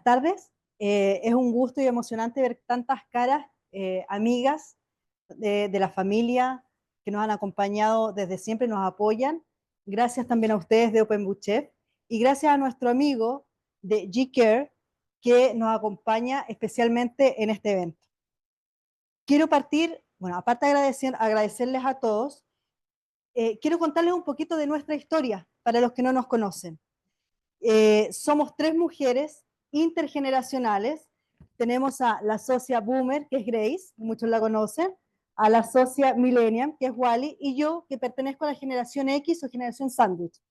buenas tardes. Es un gusto y emocionante ver tantas caras, amigas de la familia que nos han acompañado desde siempre, nos apoyan. Gracias también a ustedes de Open Book Chef y gracias a nuestro amigo de G-Care que nos acompaña especialmente en este evento. Quiero partir, bueno, aparte de agradecerles a todos, quiero contarles un poquito de nuestra historia para los que no nos conocen. Somos 3 mujeres intergeneracionales. Tenemos a la socia Boomer, que es Grace, muchos la conocen, a la socia Millennium, que es Wally, y yo, que pertenezco a la generación X o generación Sandwich.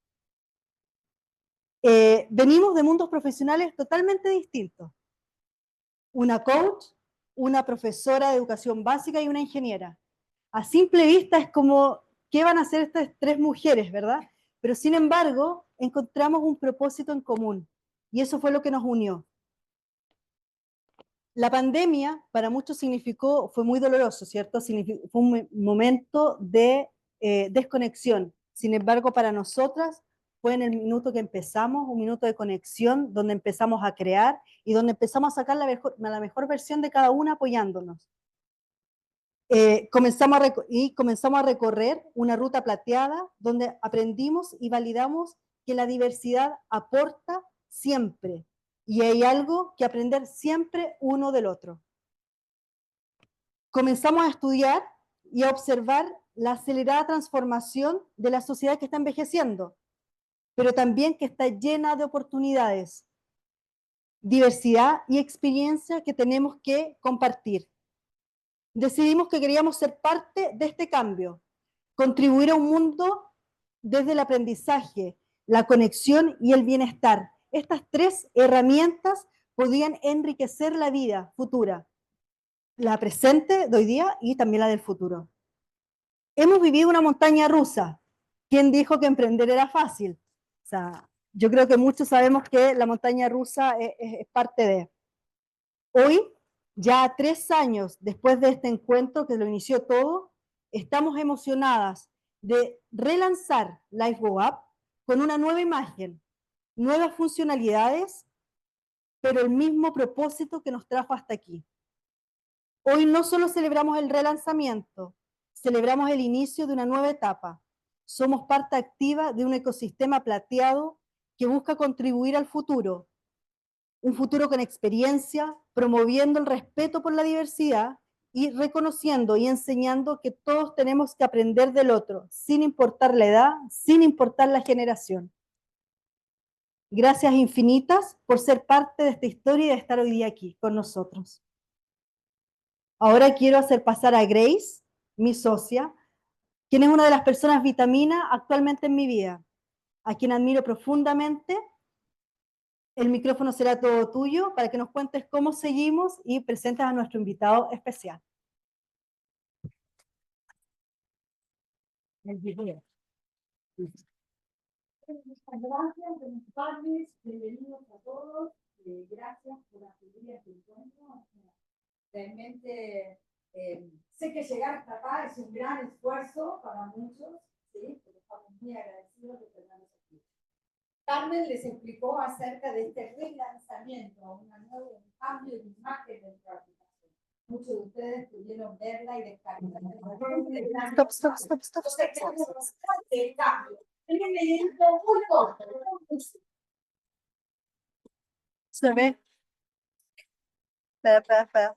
Venimos de mundos profesionales totalmente distintos. Una coach, una profesora de educación básica y una ingeniera. A simple vista es como, ¿qué van a hacer estas 3 mujeres, verdad? Pero sin embargo, encontramos un propósito en común y eso fue lo que nos unió. La pandemia para muchos fue muy doloroso, ¿cierto? Fue un momento de desconexión. Sin embargo, para nosotras fue en el minuto que empezamos, un minuto de conexión, donde empezamos a crear y donde empezamos a sacar la mejor versión de cada una apoyándonos. Comenzamos a recorrer una ruta plateada donde aprendimos y validamos que la diversidad aporta siempre y hay algo que aprender siempre uno del otro. Comenzamos a estudiar y a observar la acelerada transformación de la sociedad que está envejeciendo, pero también que está llena de oportunidades, diversidad y experiencia que tenemos que compartir. Decidimos que queríamos ser parte de este cambio, contribuir a un mundo desde el aprendizaje, la conexión y el bienestar. Estas 3 herramientas podían enriquecer la vida futura, la presente de hoy día y también la del futuro. Hemos vivido una montaña rusa. ¿Quién dijo que emprender era fácil? O sea, yo creo que muchos sabemos que la montaña rusa es parte de. Hoy, ya 3 años después de este encuentro que lo inició todo, estamos emocionadas de relanzar LifeGo Up con una nueva imagen, nuevas funcionalidades, pero el mismo propósito que nos trajo hasta aquí. Hoy no solo celebramos el relanzamiento, celebramos el inicio de una nueva etapa. Somos parte activa de un ecosistema plateado que busca contribuir al futuro, un futuro con experiencia, promoviendo el respeto por la diversidad y reconociendo y enseñando que todos tenemos que aprender del otro, sin importar la edad, sin importar la generación. Gracias infinitas por ser parte de esta historia y de estar hoy día aquí con nosotros. Ahora quiero hacer pasar a Grace, mi socia, quien es una de las personas vitamina actualmente en mi vida, a quien admiro profundamente. El micrófono será todo tuyo para que nos cuentes cómo seguimos y presentes a nuestro invitado especial. El video. Muchas gracias, buenas tardes, bienvenidos a todos. Gracias por acudir a este encuentro. Realmente sé que llegar hasta acá es un gran esfuerzo para muchos, ¿sí? Pero estamos muy agradecidos de tenerlos aquí. Carmen les explicó acerca de este relanzamiento, un cambio de imagen de nuestra aplicación. Muchos de ustedes pudieron verla y descargarla. Stop. El cambio. Muy corto. Se ve. Espera.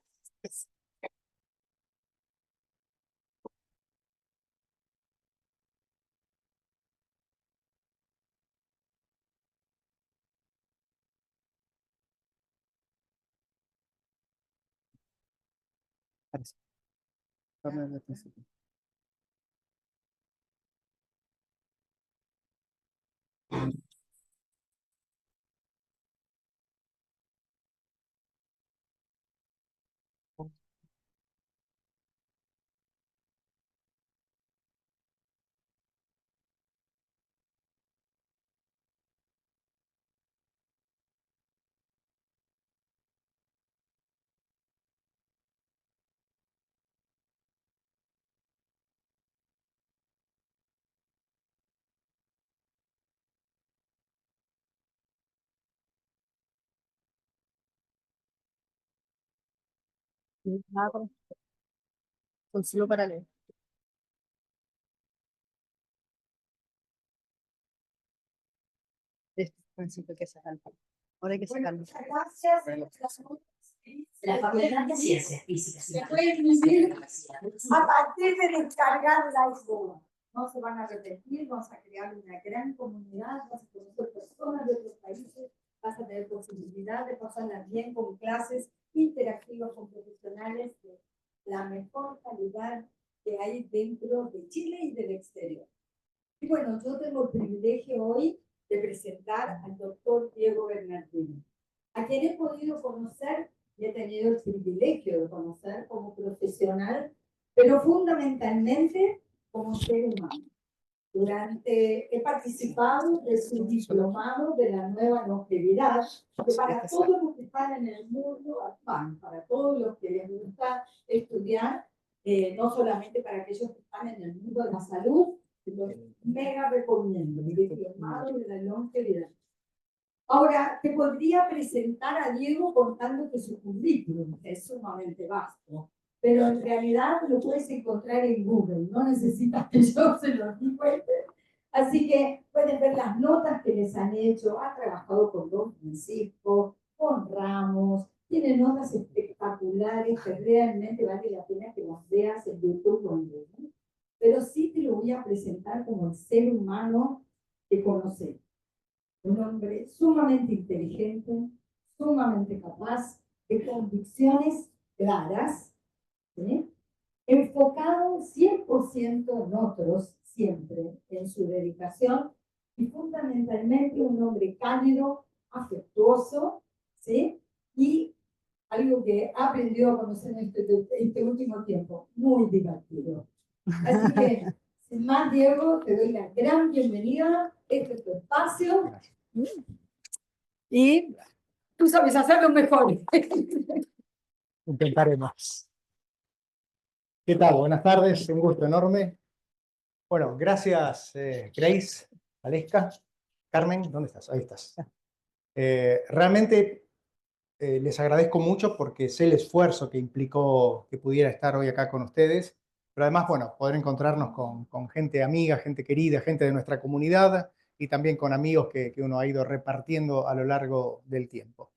Nada con solo para leer. Principio que sacarlo. Ahora hay que sacarlo. Gracias. La Facultad de Ciencias Físicas y Matemáticas a partir de descargar la escuela. No se van a repetir, vamos a crear una gran comunidad, vas a conocer personas de otros países, vas a tener posibilidad de pasarlas bien con clases interactivas con profesionales de la mejor calidad que hay dentro de Chile y del exterior. Y bueno, yo tengo el privilegio hoy de presentar al doctor Diego Bernardini, a quien he podido conocer y he tenido el privilegio de conocer como profesional, pero fundamentalmente como ser humano. He participado de su diplomado de la nueva longevidad, que para todos los que están en el mundo actual, para todos los que les gusta estudiar, no solamente para aquellos que están en el mundo de la salud, los mega recomiendo, el diplomado de la longevidad. Ahora, te podría presentar a Diego contándote su currículum, que es sumamente vasto, pero en realidad lo puedes encontrar en Google, no necesitas que yo se lo cuente. Así que pueden ver las notas que les han hecho, ha trabajado con Don Francisco, con Ramos, tiene notas espectaculares que realmente vale la pena que las veas en YouTube o en Google. Pero sí te lo voy a presentar como el ser humano que conocemos. Un hombre sumamente inteligente, sumamente capaz, de convicciones claras, ¿sí? Enfocado 100% en otros, siempre, en su dedicación, y fundamentalmente un hombre cálido, afectuoso, ¿sí? Y algo que aprendió a conocer en este último tiempo, muy divertido. Así que, sin más, Diego, te doy la gran bienvenida. Este es tu espacio. Y tú sabes hacerlo mejor. Intentaremos. ¿Qué tal? Buenas tardes, un gusto enorme. Bueno, gracias Grace, Aleska, Carmen, ¿dónde estás? Ahí estás. Realmente les agradezco mucho porque sé el esfuerzo que implicó que pudiera estar hoy acá con ustedes, pero además, bueno, poder encontrarnos con gente amiga, gente querida, gente de nuestra comunidad y también con amigos que uno ha ido repartiendo a lo largo del tiempo.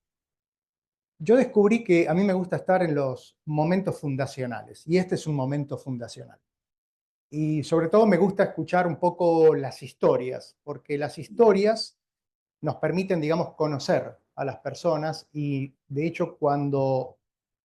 Yo descubrí que a mí me gusta estar en los momentos fundacionales, y este es un momento fundacional. Y sobre todo me gusta escuchar un poco las historias, porque las historias nos permiten, digamos, conocer a las personas y, de hecho, cuando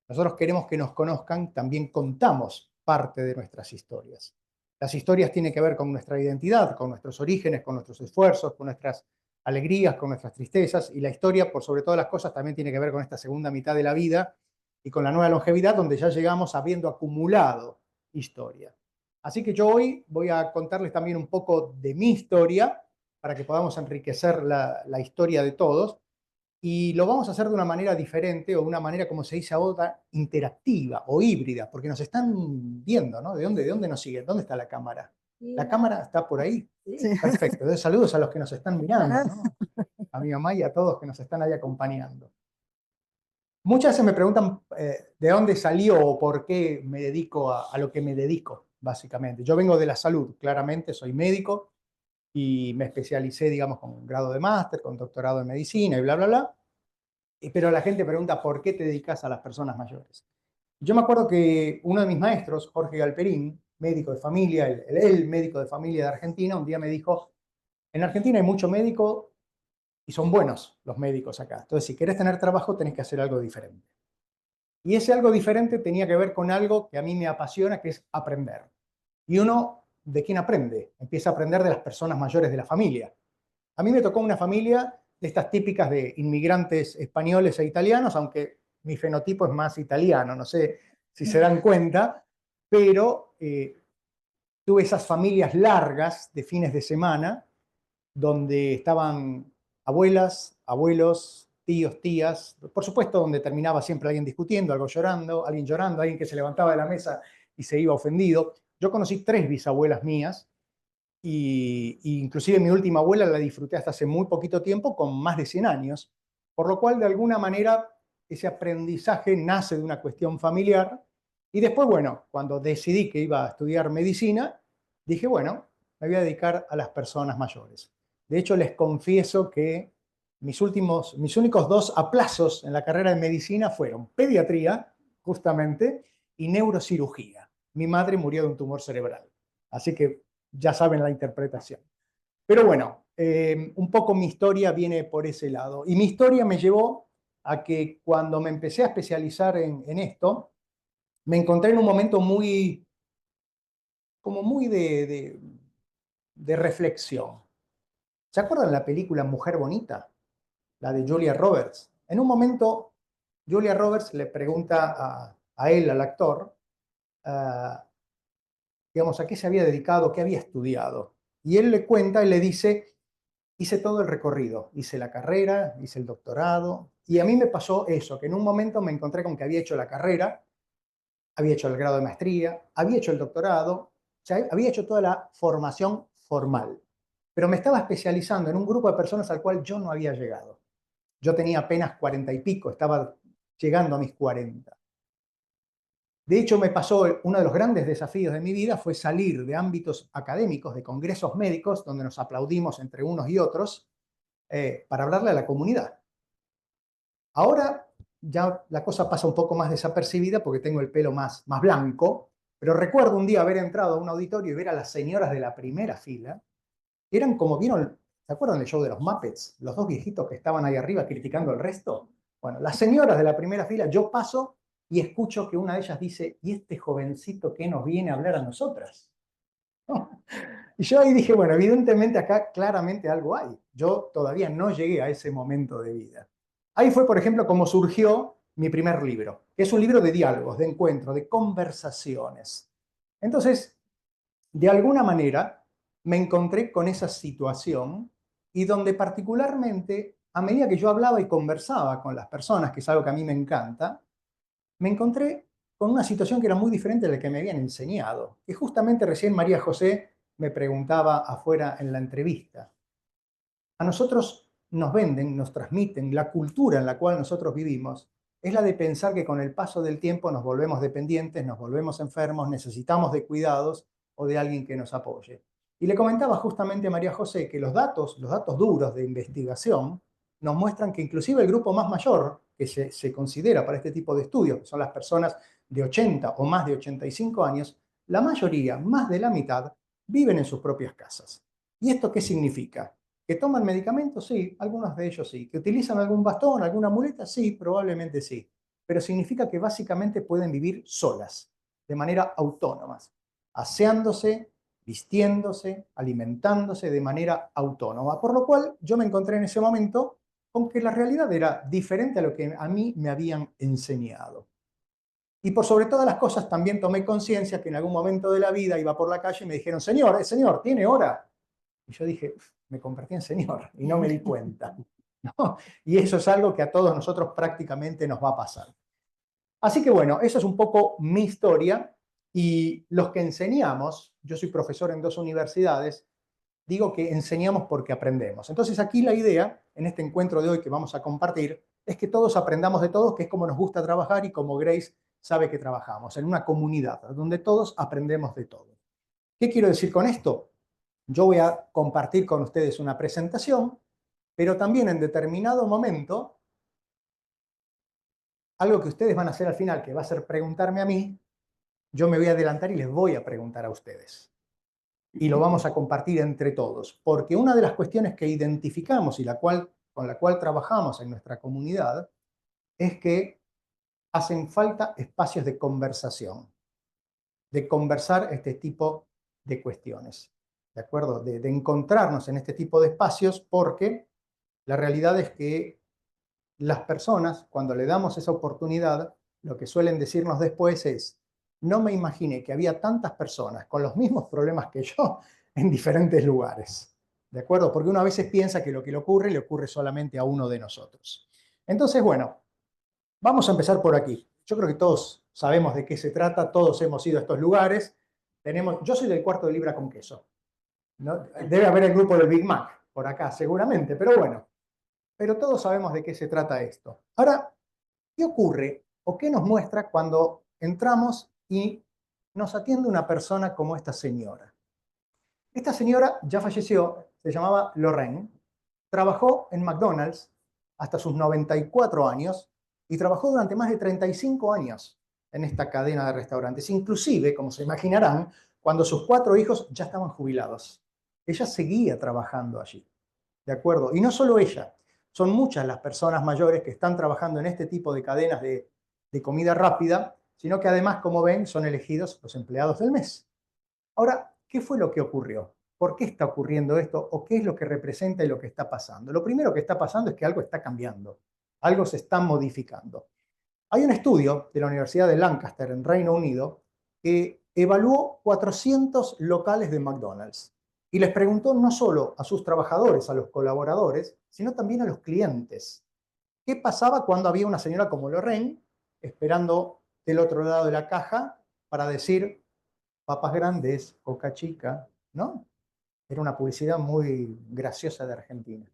nosotros queremos que nos conozcan, también contamos parte de nuestras historias. Las historias tienen que ver con nuestra identidad, con nuestros orígenes, con nuestros esfuerzos, con nuestras alegrías, con nuestras tristezas, y la historia, por sobre todas las cosas, también tiene que ver con esta segunda mitad de la vida y con la nueva longevidad, donde ya llegamos habiendo acumulado historia. Así que yo hoy voy a contarles también un poco de mi historia, para que podamos enriquecer la historia de todos, y lo vamos a hacer de una manera diferente, o una manera, como se dice ahora, interactiva o híbrida, porque nos están viendo, ¿no? ¿De dónde nos siguen? ¿Dónde está la cámara? ¿La cámara está por ahí? Sí. Perfecto. Entonces, saludos a los que nos están mirando, ¿no? A mi mamá y a todos que nos están ahí acompañando. Muchas veces me preguntan de dónde salió o por qué me dedico a lo que me dedico, básicamente. Yo vengo de la salud, claramente, soy médico, y me especialicé, digamos, con un grado de máster, con doctorado en medicina y bla, bla, bla. Pero la gente pregunta, ¿por qué te dedicas a las personas mayores? Yo me acuerdo que uno de mis maestros, Jorge Galperín, médico de familia, el médico de familia de Argentina, un día me dijo, en Argentina hay mucho médico y son buenos los médicos acá. Entonces, si querés tener trabajo, tenés que hacer algo diferente. Y ese algo diferente tenía que ver con algo que a mí me apasiona, que es aprender. Y uno, ¿de quién aprende? Empieza a aprender de las personas mayores de la familia. A mí me tocó una familia de estas típicas de inmigrantes españoles e italianos, aunque mi fenotipo es más italiano, no sé si se dan cuenta, pero tuve esas familias largas de fines de semana, donde estaban abuelas, abuelos, tíos, tías, por supuesto donde terminaba siempre alguien discutiendo, alguien llorando, alguien que se levantaba de la mesa y se iba ofendido. Yo conocí 3 bisabuelas mías, y inclusive mi última abuela la disfruté hasta hace muy poquito tiempo, con más de 100 años, por lo cual de alguna manera ese aprendizaje nace de una cuestión familiar. Y después, bueno, cuando decidí que iba a estudiar medicina, dije, bueno, me voy a dedicar a las personas mayores. De hecho, les confieso que mis únicos 2 aplazos en la carrera de medicina fueron pediatría, justamente, y neurocirugía. Mi madre murió de un tumor cerebral. Así que ya saben la interpretación. Pero bueno, un poco mi historia viene por ese lado. Y mi historia me llevó a que cuando me empecé a especializar en esto, me encontré en un momento muy de reflexión. ¿Se acuerdan la película Mujer Bonita? La de Julia Roberts. En un momento, Julia Roberts le pregunta a él, al actor, digamos, a qué se había dedicado, qué había estudiado. Y él le cuenta y le dice, hice todo el recorrido, hice la carrera, hice el doctorado, y a mí me pasó eso, que en un momento me encontré con que había hecho la carrera, había hecho el grado de maestría, había hecho el doctorado, o sea, había hecho toda la formación formal, pero me estaba especializando en un grupo de personas al cual yo no había llegado. Yo tenía apenas 40 y pico, estaba llegando a mis 40. De hecho, me pasó, uno de los grandes desafíos de mi vida fue salir de ámbitos académicos, de congresos médicos, donde nos aplaudimos entre unos y otros, para hablarle a la comunidad. Ahora ya la cosa pasa un poco más desapercibida porque tengo el pelo más blanco, pero recuerdo un día haber entrado a un auditorio y ver a las señoras de la primera fila. Eran como, ¿vieron? ¿Se acuerdan del show de los Muppets? Los 2 viejitos que estaban ahí arriba criticando al resto. Bueno, las señoras de la primera fila, yo paso y escucho que una de ellas dice, ¿y este jovencito qué nos viene a hablar a nosotras? ¿No? Y yo ahí dije, bueno, evidentemente acá claramente algo hay. Yo todavía no llegué a ese momento de vida. Ahí fue, por ejemplo, como surgió mi primer libro, que es un libro de diálogos, de encuentro, de conversaciones. Entonces, de alguna manera, me encontré con esa situación y donde particularmente, a medida que yo hablaba y conversaba con las personas, que es algo que a mí me encanta, me encontré con una situación que era muy diferente de la que me habían enseñado. Que justamente recién María José me preguntaba afuera en la entrevista. A nosotros nos venden, nos transmiten la cultura en la cual nosotros vivimos, es la de pensar que con el paso del tiempo nos volvemos dependientes, nos volvemos enfermos, necesitamos de cuidados o de alguien que nos apoye. Y le comentaba justamente a María José que los datos duros de investigación, nos muestran que inclusive el grupo más mayor que se considera para este tipo de estudios, que son las personas de 80 o más de 85 años, la mayoría, más de la mitad, viven en sus propias casas. ¿Y esto qué significa? ¿Que toman medicamentos? Sí, algunos de ellos sí. ¿Que utilizan algún bastón, alguna muleta? Sí, probablemente sí. Pero significa que básicamente pueden vivir solas, de manera autónoma, aseándose, vistiéndose, alimentándose de manera autónoma. Por lo cual yo me encontré en ese momento con que la realidad era diferente a lo que a mí me habían enseñado. Y por sobre todas las cosas también tomé conciencia que en algún momento de la vida iba por la calle y me dijeron, señor, señor, ¿tiene hora? Y yo dije, me convertí en señor y no me di cuenta, ¿no? Y eso es algo que a todos nosotros prácticamente nos va a pasar. Así que bueno, eso es un poco mi historia y los que enseñamos, yo soy profesor en 2 universidades, digo que enseñamos porque aprendemos. Entonces aquí la idea, en este encuentro de hoy que vamos a compartir, es que todos aprendamos de todos, que es como nos gusta trabajar y como Grace sabe que trabajamos, en una comunidad donde todos aprendemos de todo. ¿Qué quiero decir con esto? Yo voy a compartir con ustedes una presentación, pero también en determinado momento, algo que ustedes van a hacer al final, que va a ser preguntarme a mí, yo me voy a adelantar y les voy a preguntar a ustedes. Y lo vamos a compartir entre todos, porque una de las cuestiones que identificamos y con la cual trabajamos en nuestra comunidad es que hacen falta espacios de conversación, de conversar este tipo de cuestiones, ¿de acuerdo? De encontrarnos en este tipo de espacios porque la realidad es que las personas, cuando le damos esa oportunidad, lo que suelen decirnos después es, no me imaginé que había tantas personas con los mismos problemas que yo en diferentes lugares. ¿De acuerdo? Porque uno a veces piensa que lo que le ocurre solamente a uno de nosotros. Entonces, bueno, vamos a empezar por aquí. Yo creo que todos sabemos de qué se trata, todos hemos ido a estos lugares. Yo soy del cuarto de libra con queso, ¿no? Debe haber el grupo del Big Mac por acá, seguramente, pero bueno. Pero todos sabemos de qué se trata esto. Ahora, ¿Qué ocurre o qué nos muestra cuando entramos y nos atiende una persona como esta señora? Esta señora ya falleció, se llamaba Lorraine, trabajó en McDonald's hasta sus 94 años y trabajó durante más de 35 años en esta cadena de restaurantes, inclusive, como se imaginarán, cuando sus 4 hijos ya estaban jubilados. Ella seguía trabajando allí, ¿de acuerdo? Y no solo ella, son muchas las personas mayores que están trabajando en este tipo de cadenas de comida rápida, sino que además, como ven, son elegidos los empleados del mes. Ahora, ¿qué fue lo que ocurrió? ¿Por qué está ocurriendo esto? ¿O qué es lo que representa y lo que está pasando? Lo primero que está pasando es que algo está cambiando, algo se está modificando. Hay un estudio de la Universidad de Lancaster en Reino Unido que evaluó 400 locales de McDonald's y les preguntó no solo a sus trabajadores, a los colaboradores, sino también a los clientes. ¿Qué pasaba cuando había una señora como Lorraine esperando del otro lado de la caja para decir papas grandes, coca chica, ¿no? Era una publicidad muy graciosa de Argentina.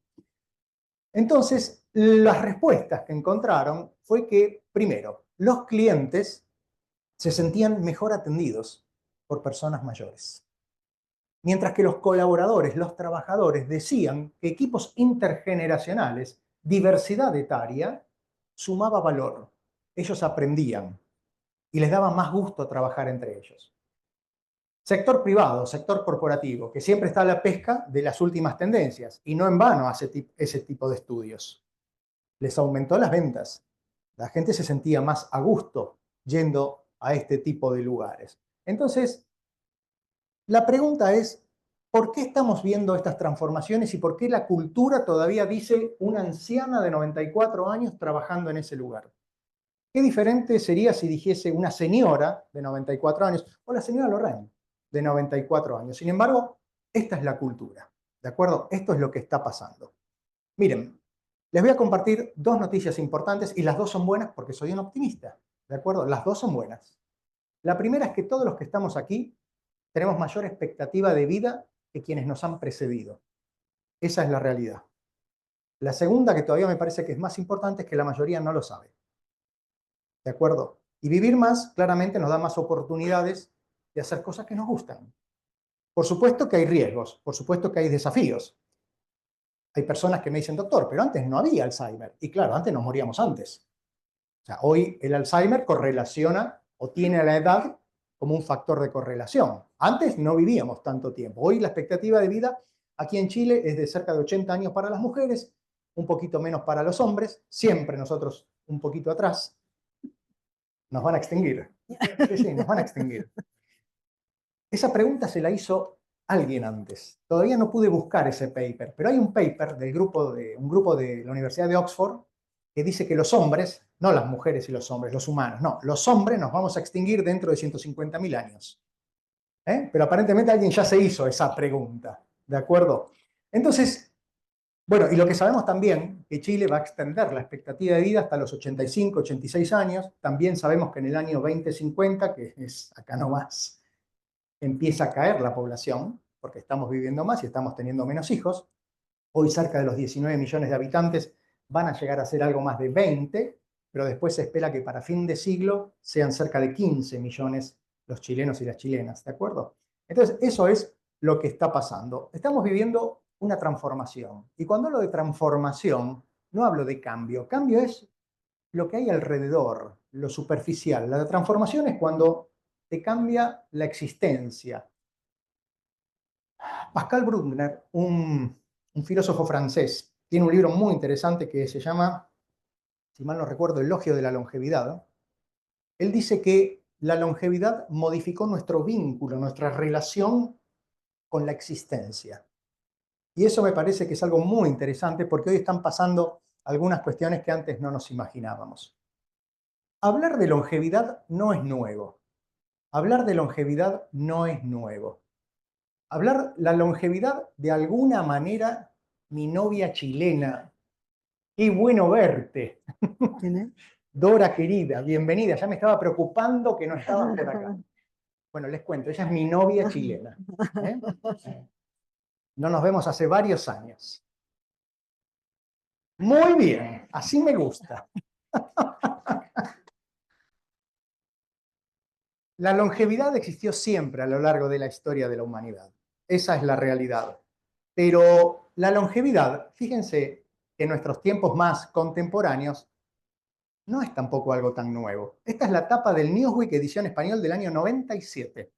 Entonces, las respuestas que encontraron fue que, primero, los clientes se sentían mejor atendidos por personas mayores. Mientras que los colaboradores, los trabajadores, decían que equipos intergeneracionales, diversidad etaria, sumaba valor. Ellos aprendían y les daba más gusto trabajar entre ellos. Sector privado, sector corporativo, que siempre está a la pesca de las últimas tendencias, y no en vano hace ese tipo de estudios. Les aumentó las ventas. La gente se sentía más a gusto yendo a este tipo de lugares. Entonces, la pregunta es, ¿por qué estamos viendo estas transformaciones y por qué la cultura todavía dice una anciana de 94 años trabajando en ese lugar? Qué diferente sería si dijese una señora de 94 años o la señora Lorraine de 94 años. Sin embargo, esta es la cultura, ¿de acuerdo? Esto es lo que está pasando. Miren, les voy a compartir 2 noticias importantes y las 2 son buenas porque soy un optimista, ¿de acuerdo? Las 2 son buenas. La primera es que todos los que estamos aquí tenemos mayor expectativa de vida que quienes nos han precedido. Esa es la realidad. La segunda, que todavía me parece que es más importante, es que la mayoría no lo sabe. ¿De acuerdo? Y vivir más, claramente, nos da más oportunidades de hacer cosas que nos gustan. Por supuesto que hay riesgos, por supuesto que hay desafíos. Hay personas que me dicen, doctor, pero antes no había Alzheimer. Y claro, antes nos moríamos antes. O sea, hoy el Alzheimer correlaciona o tiene a la edad como un factor de correlación. Antes no vivíamos tanto tiempo. Hoy la expectativa de vida aquí en Chile es de cerca de 80 años para las mujeres, un poquito menos para los hombres, siempre nosotros un poquito atrás. Nos van a extinguir. Sí, nos van a extinguir. Esa pregunta se la hizo alguien antes. Todavía no pude buscar ese paper, pero hay un paper un grupo de la Universidad de Oxford que dice que los hombres, no las mujeres y los hombres, los humanos, no, los hombres nos vamos a extinguir dentro de 150.000 años. Pero aparentemente alguien ya se hizo esa pregunta, ¿de acuerdo? Entonces, bueno, y lo que sabemos también, que Chile va a extender la expectativa de vida hasta los 85, 86 años. También sabemos que en el año 2050, que es acá nomás, empieza a caer la población, porque estamos viviendo más y estamos teniendo menos hijos. Hoy cerca de los 19 millones de habitantes van a llegar a ser algo más de 20, pero después se espera que para fin de siglo sean cerca de 15 millones los chilenos y las chilenas, ¿de acuerdo? Entonces, eso es lo que está pasando. Estamos viviendo una transformación. Y cuando hablo de transformación, no hablo de cambio. Cambio es lo que hay alrededor, lo superficial. La transformación es cuando te cambia la existencia. Pascal Bruckner, un filósofo francés, tiene un libro muy interesante que se llama, si mal no recuerdo, Elogio de la longevidad. Él dice que la longevidad modificó nuestro vínculo, nuestra relación con la existencia. Y eso me parece que es algo muy interesante porque hoy están pasando algunas cuestiones que antes no nos imaginábamos. Hablar de longevidad no es nuevo. Hablar de longevidad no es nuevo. Hablar la longevidad de alguna manera, mi novia chilena, qué bueno verte. ¿Quién es? Dora querida, bienvenida. Ya me estaba preocupando que no estabas por acá. Bueno, les cuento, ella es mi novia chilena. No nos vemos hace varios años. Muy bien, así me gusta. La longevidad existió siempre a lo largo de la historia de la humanidad. Esa es la realidad. Pero la longevidad, fíjense que en nuestros tiempos más contemporáneos, no es tampoco algo tan nuevo. Esta es la tapa del Newsweek edición español del año 97.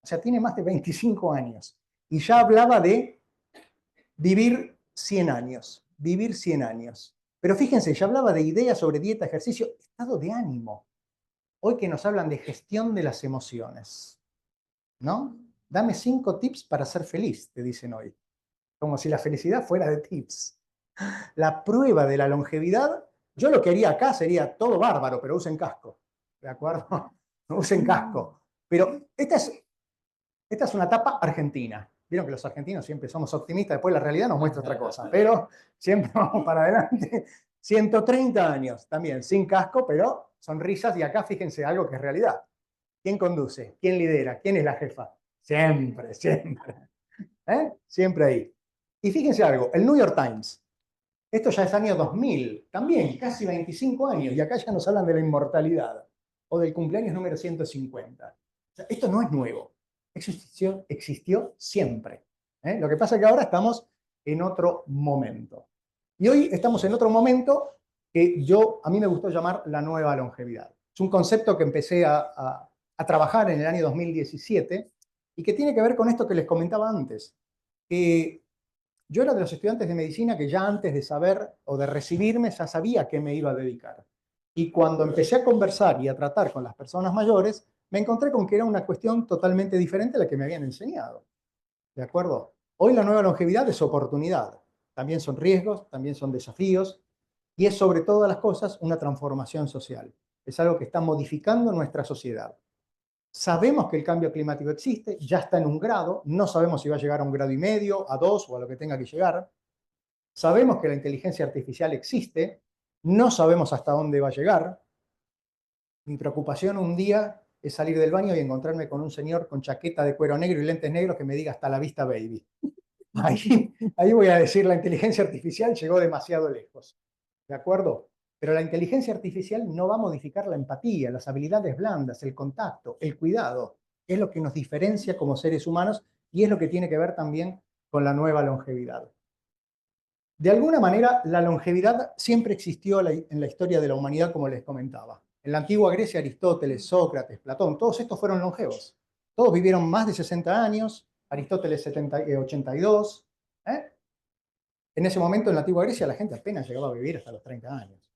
O sea, tiene más de 25 años. Y ya hablaba de vivir 100 años. Vivir 100 años. Pero fíjense, ya hablaba de ideas sobre dieta, ejercicio, estado de ánimo. Hoy que nos hablan de gestión de las emociones, ¿no? Dame 5 tips para ser feliz, te dicen hoy. Como si la felicidad fuera de tips. La prueba de la longevidad, yo lo que haría acá sería todo bárbaro, pero usen casco. ¿De acuerdo? Usen casco. Pero esta es una etapa argentina. Vieron que los argentinos siempre somos optimistas, después la realidad nos muestra otra cosa, pero siempre vamos para adelante. 130 años también, sin casco, pero sonrisas, y acá fíjense algo que es realidad. ¿Quién conduce? ¿Quién lidera? ¿Quién es la jefa? Siempre, siempre. Siempre ahí. Y fíjense algo, el New York Times, esto ya es año 2000, también casi 25 años, y acá ya nos hablan de la inmortalidad, o del cumpleaños número 150. O sea, esto no es nuevo, existió siempre. Lo que pasa es que ahora estamos en otro momento. Y hoy estamos en otro momento que a mí me gustó llamar la nueva longevidad. Es un concepto que empecé a trabajar en el año 2017 y que tiene que ver con esto que les comentaba antes. Que yo era de los estudiantes de medicina que ya antes de saber o de recibirme ya sabía a qué me iba a dedicar. Y cuando empecé a conversar y a tratar con las personas mayores, me encontré con que era una cuestión totalmente diferente a la que me habían enseñado. ¿De acuerdo? Hoy la nueva longevidad es oportunidad. También son riesgos, también son desafíos, y es sobre todas las cosas una transformación social. Es algo que está modificando nuestra sociedad. Sabemos que el cambio climático existe, ya está en 1 grado, no sabemos si va a llegar a 1,5 grados, a 2 o a lo que tenga que llegar. Sabemos que la inteligencia artificial existe, no sabemos hasta dónde va a llegar. Mi preocupación un día es salir del baño y encontrarme con un señor con chaqueta de cuero negro y lentes negros que me diga hasta la vista, baby. Ahí voy a decir, la inteligencia artificial llegó demasiado lejos. ¿De acuerdo? Pero la inteligencia artificial no va a modificar la empatía, las habilidades blandas, el contacto, el cuidado. Es lo que nos diferencia como seres humanos y es lo que tiene que ver también con la nueva longevidad. De alguna manera, la longevidad siempre existió en la historia de la humanidad, como les comentaba. En la antigua Grecia, Aristóteles, Sócrates, Platón, todos estos fueron longevos. Todos vivieron más de 60 años, Aristóteles 82. En ese momento, en la antigua Grecia, la gente apenas llegaba a vivir hasta los 30 años.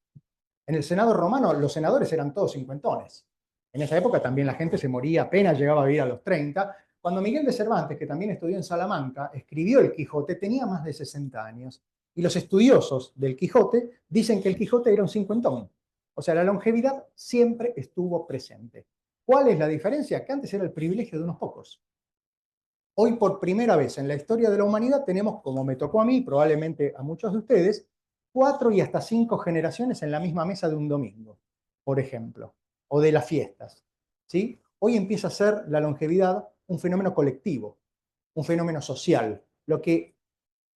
En el Senado romano, los senadores eran todos cincuentones. En esa época también la gente se moría, apenas llegaba a vivir a los 30. Cuando Miguel de Cervantes, que también estudió en Salamanca, escribió el Quijote, tenía más de 60 años. Y los estudiosos del Quijote dicen que el Quijote era un cincuentón. O sea, la longevidad siempre estuvo presente. ¿Cuál es la diferencia? Que antes era el privilegio de unos pocos. Hoy, por primera vez en la historia de la humanidad, tenemos, como me tocó a mí, probablemente a muchos de ustedes, 4 y hasta 5 generaciones en la misma mesa de un domingo, por ejemplo, o de las fiestas. ¿Sí? Hoy empieza a ser la longevidad un fenómeno colectivo, un fenómeno social, lo que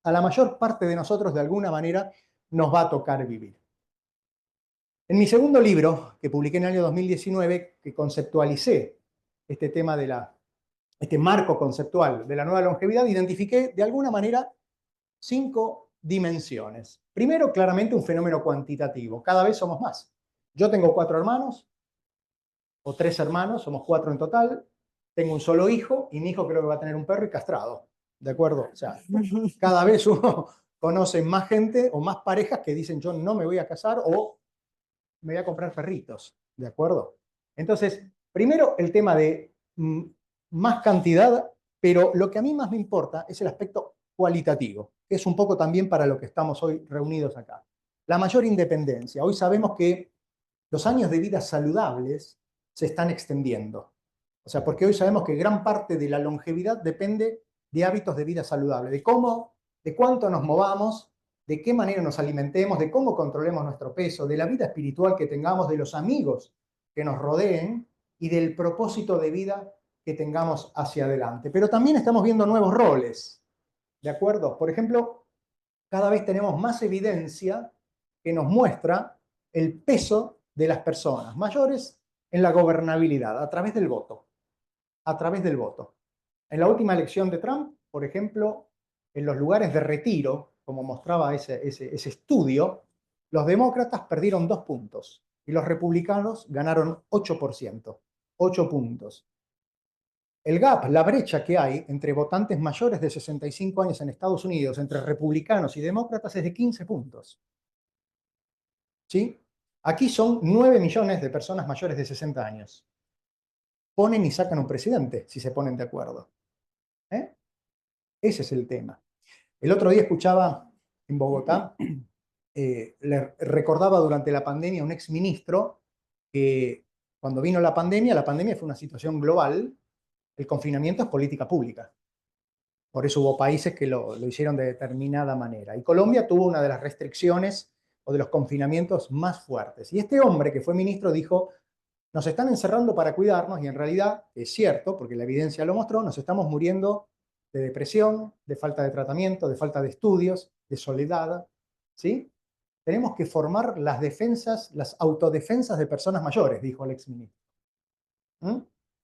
a la mayor parte de nosotros de alguna manera nos va a tocar vivir. En mi segundo libro, que publiqué en el año 2019, que conceptualicé este tema este marco conceptual de la nueva longevidad, identifiqué de alguna manera 5 dimensiones. Primero, claramente un fenómeno cuantitativo. Cada vez somos más. Yo tengo 4 hermanos, o 3 hermanos, somos 4 en total. Tengo un solo hijo, y mi hijo creo que va a tener un perro y castrado. ¿De acuerdo? O sea, cada vez uno conoce más gente o más parejas que dicen yo no me voy a casar o me voy a comprar perritos. ¿De acuerdo? Entonces, primero el tema de más cantidad, pero lo que a mí más me importa es el aspecto cualitativo, que es un poco también para lo que estamos hoy reunidos acá. La mayor independencia. Hoy sabemos que los años de vida saludables se están extendiendo. O sea, porque hoy sabemos que gran parte de la longevidad depende de hábitos de vida saludable, de cuánto nos movamos, de qué manera nos alimentemos, de cómo controlemos nuestro peso, de la vida espiritual que tengamos, de los amigos que nos rodeen y del propósito de vida que tengamos hacia adelante. Pero también estamos viendo nuevos roles, ¿de acuerdo? Por ejemplo, cada vez tenemos más evidencia que nos muestra el peso de las personas mayores en la gobernabilidad, a través del voto. A través del voto. En la última elección de Trump, por ejemplo, en los lugares de retiro, como mostraba ese estudio, los demócratas perdieron 2 puntos y los republicanos ganaron 8%. 8 puntos. El gap, la brecha que hay entre votantes mayores de 65 años en Estados Unidos, entre republicanos y demócratas, es de 15 puntos. ¿Sí? Aquí son 9 millones de personas mayores de 60 años. Ponen y sacan un presidente, si se ponen de acuerdo. Ese es el tema. El otro día escuchaba en Bogotá, le recordaba durante la pandemia a un exministro que cuando vino la pandemia fue una situación global, el confinamiento es política pública. Por eso hubo países que lo hicieron de determinada manera. Y Colombia tuvo una de las restricciones o de los confinamientos más fuertes. Y este hombre que fue ministro dijo, nos están encerrando para cuidarnos, y en realidad es cierto, porque la evidencia lo mostró, nos estamos muriendo de depresión, de falta de tratamiento, de falta de estudios, de soledad, ¿sí? Tenemos que formar las defensas, las autodefensas de personas mayores, dijo el exministro.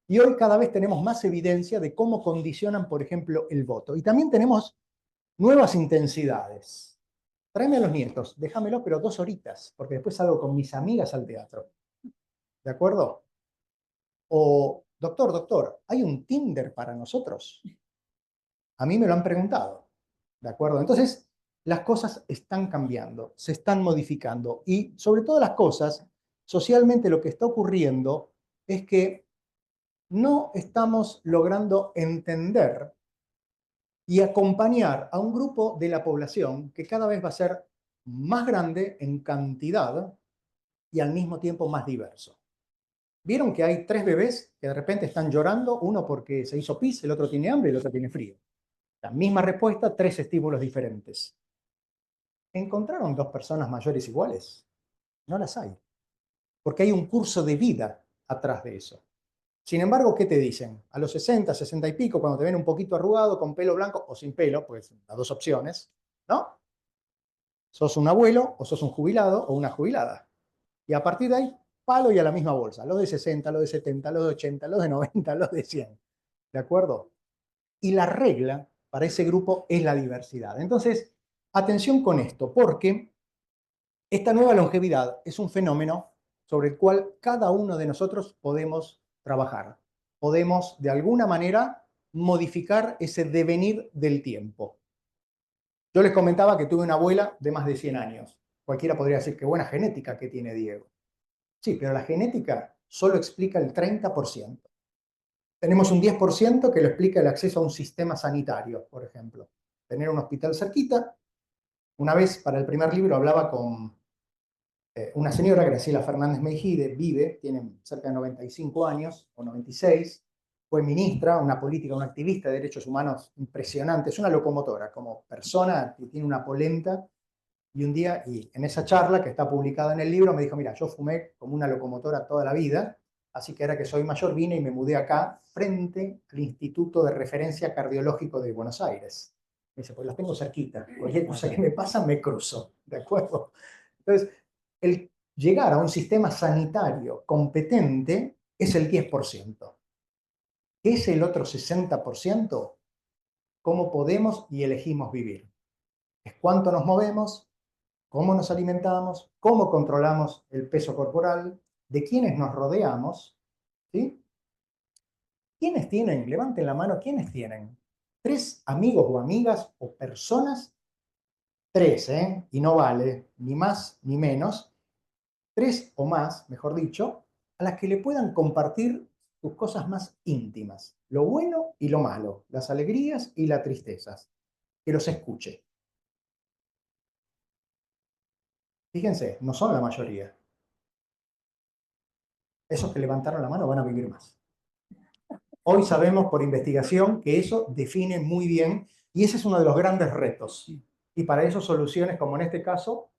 Y hoy cada vez tenemos más evidencia de cómo condicionan, por ejemplo, el voto. Y también tenemos nuevas intensidades. Tráeme a los nietos, déjamelo, pero 2 horitas, porque después salgo con mis amigas al teatro. ¿De acuerdo? O, doctor, ¿hay un Tinder para nosotros? A mí me lo han preguntado. ¿De acuerdo? Entonces, las cosas están cambiando, se están modificando. Y sobre todas las cosas, socialmente lo que está ocurriendo es que no estamos logrando entender y acompañar a un grupo de la población que cada vez va a ser más grande en cantidad y al mismo tiempo más diverso. ¿Vieron que hay 3 bebés que de repente están llorando? Uno porque se hizo pis, el otro tiene hambre y el otro tiene frío. La misma respuesta, 3 estímulos diferentes. ¿Encontraron 2 personas mayores iguales? No las hay. Porque hay un curso de vida atrás de eso. Sin embargo, ¿qué te dicen? A los 60, 60 y pico, cuando te ven un poquito arrugado, con pelo blanco o sin pelo, pues las 2 opciones, ¿no? Sos un abuelo o sos un jubilado o una jubilada. Y a partir de ahí, palo y a la misma bolsa. Los de 60, los de 70, los de 80, los de 90, los de 100. ¿De acuerdo? Y la regla para ese grupo es la diversidad. Entonces, atención con esto, porque esta nueva longevidad es un fenómeno sobre el cual cada uno de nosotros podemos trabajar. Podemos, de alguna manera, modificar ese devenir del tiempo. Yo les comentaba que tuve una abuela de más de 100 años. Cualquiera podría decir, qué buena genética que tiene Diego. Sí, pero la genética solo explica el 30%. Tenemos un 10% que lo explica el acceso a un sistema sanitario, por ejemplo. Tener un hospital cerquita. Una vez, para el primer libro, hablaba con una señora, Graciela Fernández Meijide, vive, tiene cerca de 95 años, o 96, fue ministra, una política, una activista de derechos humanos impresionante, es una locomotora, como persona que tiene una polenta, y un día, y en esa charla que está publicada en el libro, me dijo, mira, yo fumé como una locomotora toda la vida, así que ahora que soy mayor vine y me mudé acá, frente al Instituto de Referencia Cardiológico de Buenos Aires. Me dice, pues los tengo cerquita, cualquier cosa que me pasa me cruzo, ¿de acuerdo? Entonces, el llegar a un sistema sanitario competente es el 10%. ¿Qué es el otro 60%? ¿Cómo podemos y elegimos vivir? Es cuánto nos movemos, cómo nos alimentamos, cómo controlamos el peso corporal, de quiénes nos rodeamos, ¿sí? ¿Quiénes tienen? Levanten la mano, ¿quiénes tienen? 3 amigos o amigas o personas, 3, y no vale ni más ni menos, 3 o más, mejor dicho, a las que le puedan compartir sus cosas más íntimas, lo bueno y lo malo, las alegrías y las tristezas, que los escuche. Fíjense, no son la mayoría. Esos que levantaron la mano van a vivir más. Hoy sabemos por investigación que eso define muy bien, y ese es uno de los grandes retos. Y para eso soluciones como en este caso,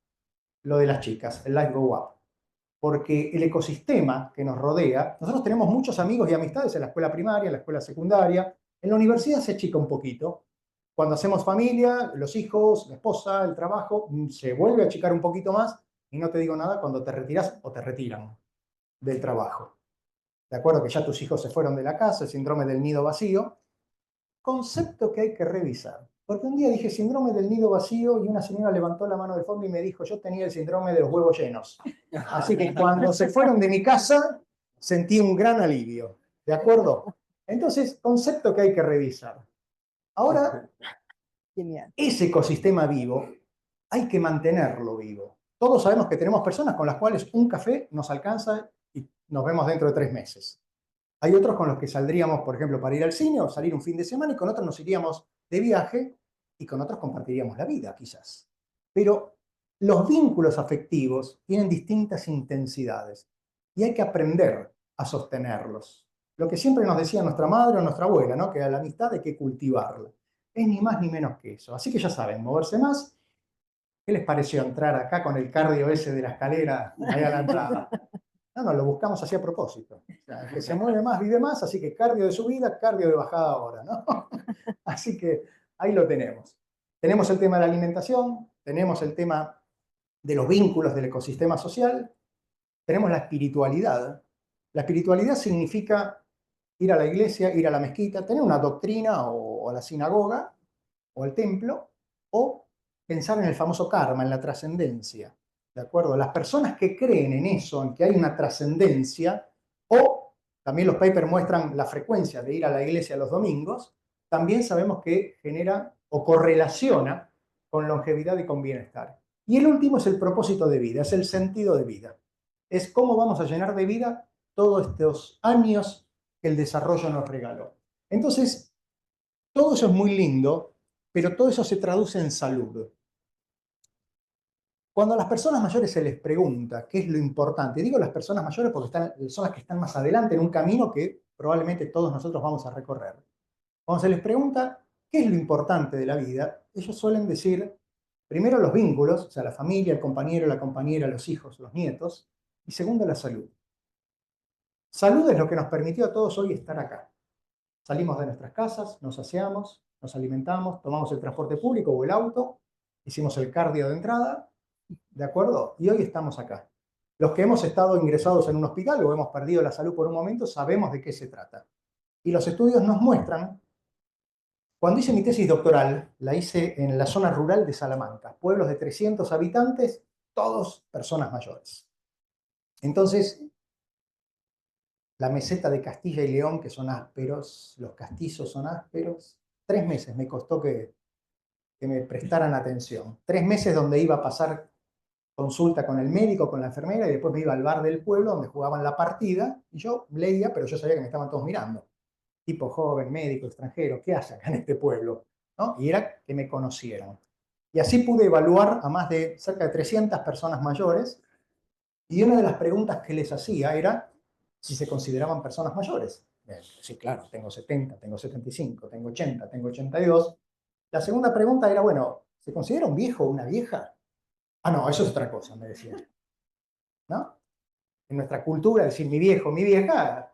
lo de las chicas, el Life Go Up. Porque el ecosistema que nos rodea, nosotros tenemos muchos amigos y amistades en la escuela primaria, en la escuela secundaria, en la universidad se achica un poquito. Cuando hacemos familia, los hijos, la esposa, el trabajo, se vuelve a achicar un poquito más, Y no te digo nada cuando te retiras o te retiran del trabajo. De acuerdo que ya tus hijos se fueron de la casa, el síndrome del nido vacío. Concepto que hay que revisar. Porque un día dije síndrome del nido vacío y una señora levantó la mano del fondo y me dijo, yo tenía el síndrome de los huevos llenos. Así que cuando se fueron de mi casa, sentí un gran alivio. ¿De acuerdo? Entonces, concepto que hay que revisar. Ahora, Genial. ese ecosistema vivo, hay que mantenerlo vivo. Todos sabemos que tenemos personas con las cuales un café nos alcanza y nos vemos dentro de 3 meses. Hay otros con los que saldríamos, por ejemplo, para ir al cine o salir un fin de semana, y con otros nos iríamos de viaje y con otros compartiríamos la vida, quizás. Pero los vínculos afectivos tienen distintas intensidades y hay que aprender a sostenerlos. Lo que siempre nos decía nuestra madre o nuestra abuela, ¿no? Que a la amistad hay que cultivarla. Es ni más ni menos que eso. Así que ya saben, moverse más. ¿Qué les pareció entrar acá con el cardio ese de la escalera ahí a la entrada? No, lo buscamos así a propósito. O sea, el que se mueve más vive más, así que cardio de subida, cardio de bajada ahora, ¿no? Así que ahí lo tenemos. Tenemos el tema de la alimentación, tenemos el tema de los vínculos del ecosistema social, tenemos la espiritualidad. La espiritualidad significa ir a la iglesia, ir a la mezquita, tener una doctrina o a la sinagoga o al templo, o pensar en el famoso karma, en la trascendencia. ¿De acuerdo? Las personas que creen en eso, en que hay una trascendencia, o también los papers muestran la frecuencia de ir a la iglesia los domingos, también sabemos que genera o correlaciona con longevidad y con bienestar. Y el último es el propósito de vida, es el sentido de vida. Es cómo vamos a llenar de vida todos estos años que el desarrollo nos regaló. Entonces, todo eso es muy lindo, pero todo eso se traduce en salud. Cuando a las personas mayores se les pregunta qué es lo importante, digo las personas mayores porque son las que están más adelante en un camino que probablemente todos nosotros vamos a recorrer. Cuando se les pregunta qué es lo importante de la vida, ellos suelen decir, primero los vínculos, o sea, la familia, el compañero, la compañera, los hijos, los nietos, y segundo la salud. Salud es lo que nos permitió a todos hoy estar acá. Salimos de nuestras casas, nos aseamos, nos alimentamos, tomamos el transporte público o el auto, hicimos el cardio de entrada, ¿de acuerdo? Y hoy estamos acá. Los que hemos estado ingresados en un hospital o hemos perdido la salud por un momento, sabemos de qué se trata. Y los estudios nos muestran, cuando hice mi tesis doctoral, la hice en la zona rural de Salamanca, pueblos de 300 habitantes, todos personas mayores. Entonces, la meseta de Castilla y León, que son ásperos, los castizos son ásperos, 3 meses me costó que me prestaran atención. 3 meses donde iba a pasar consulta con el médico, con la enfermera, y después me iba al bar del pueblo donde jugaban la partida, y yo leía, pero yo sabía que me estaban todos mirando. Tipo joven, médico, extranjero, ¿qué hace acá en este pueblo? ¿No? Y era que me conocieran. Y así pude evaluar a más de cerca de 300 personas mayores, y una de las preguntas que les hacía era si se consideraban personas mayores. Sí, claro, tengo 70, tengo 75, tengo 80, tengo 82. La segunda pregunta era, bueno, ¿se considera un viejo o una vieja? Ah, no, eso es otra cosa, me decía. ¿No? En nuestra cultura, decir mi viejo, mi vieja,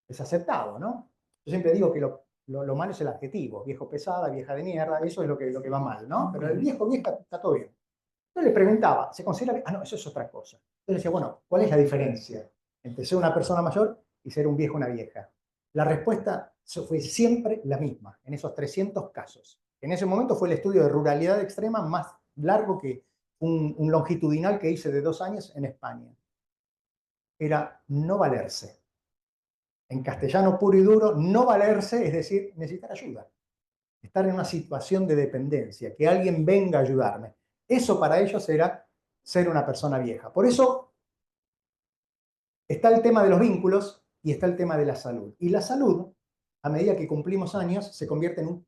es aceptado, ¿no? Yo siempre digo que lo malo es el adjetivo, viejo pesada, vieja de mierda, eso es lo que va mal, ¿no? Pero el viejo, vieja, está todo bien. Yo le preguntaba, ¿se considera? Ah, no, eso es otra cosa. Entonces decía, bueno, ¿cuál es la diferencia entre ser una persona mayor y ser un viejo o una vieja? La respuesta fue siempre la misma, en esos 300 casos. En ese momento fue el estudio de ruralidad extrema más largo que un longitudinal que hice de 2 años en España. Era no valerse. En castellano puro y duro, no valerse es decir, necesitar ayuda. Estar en una situación de dependencia, que alguien venga a ayudarme. Eso para ellos era ser una persona vieja. Por eso está el tema de los vínculos y está el tema de la salud. Y la salud, a medida que cumplimos años, se convierte en un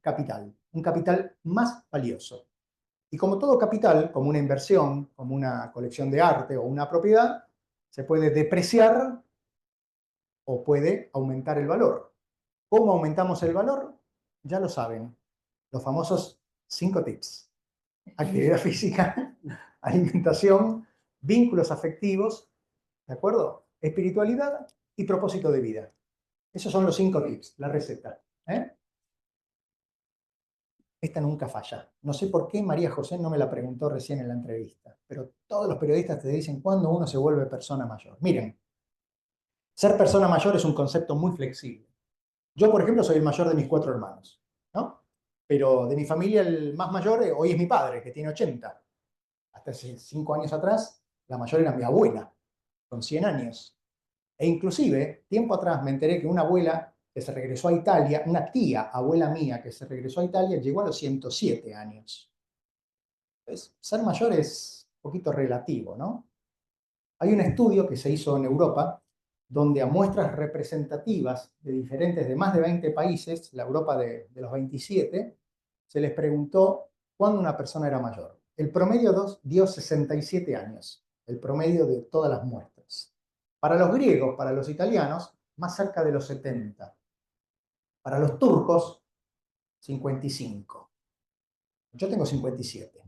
capital más valioso. Y como todo capital, como una inversión, como una colección de arte o una propiedad, se puede depreciar o puede aumentar el valor. ¿Cómo aumentamos el valor? Ya lo saben, los famosos 5 tips. Actividad física, alimentación, vínculos afectivos, ¿de acuerdo? Espiritualidad y propósito de vida. Esos son los 5 tips, la receta. esta nunca falla. No sé por qué María José no me la preguntó recién en la entrevista, pero todos los periodistas te dicen cuándo uno se vuelve persona mayor. Miren, ser persona mayor es un concepto muy flexible. Yo, por ejemplo, soy el mayor de mis 4 hermanos, ¿no? Pero de mi familia el más mayor hoy es mi padre, que tiene 80. Hasta hace 5 años atrás, la mayor era mi abuela, con 100 años. E inclusive, tiempo atrás me enteré que una abuela que se regresó a Italia, una tía, abuela mía, que se regresó a Italia, llegó a los 107 años. Entonces, ser mayor es un poquito relativo, ¿no? Hay un estudio que se hizo en Europa, donde a muestras representativas de más de 20 países, la Europa de los 27, se les preguntó cuándo una persona era mayor. El promedio dio 67 años, el promedio de todas las muestras. Para los griegos, para los italianos, más cerca de los 70. Para los turcos, 55. Yo tengo 57.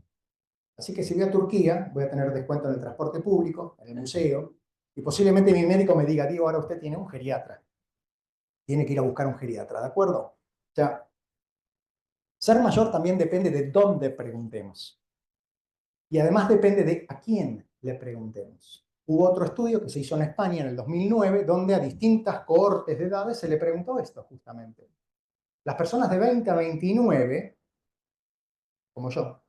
Así que si voy a Turquía, voy a tener descuento en el transporte público, en el museo, y posiblemente mi médico me diga, Diego, ahora usted tiene un geriatra. Tiene que ir a buscar un geriatra, ¿de acuerdo? O sea, ser mayor también depende de dónde preguntemos. Y además depende de a quién le preguntemos. Hubo otro estudio que se hizo en España en el 2009, donde a distintas cohortes de edades se le preguntó esto justamente. Las personas de 20 a 29, como yo,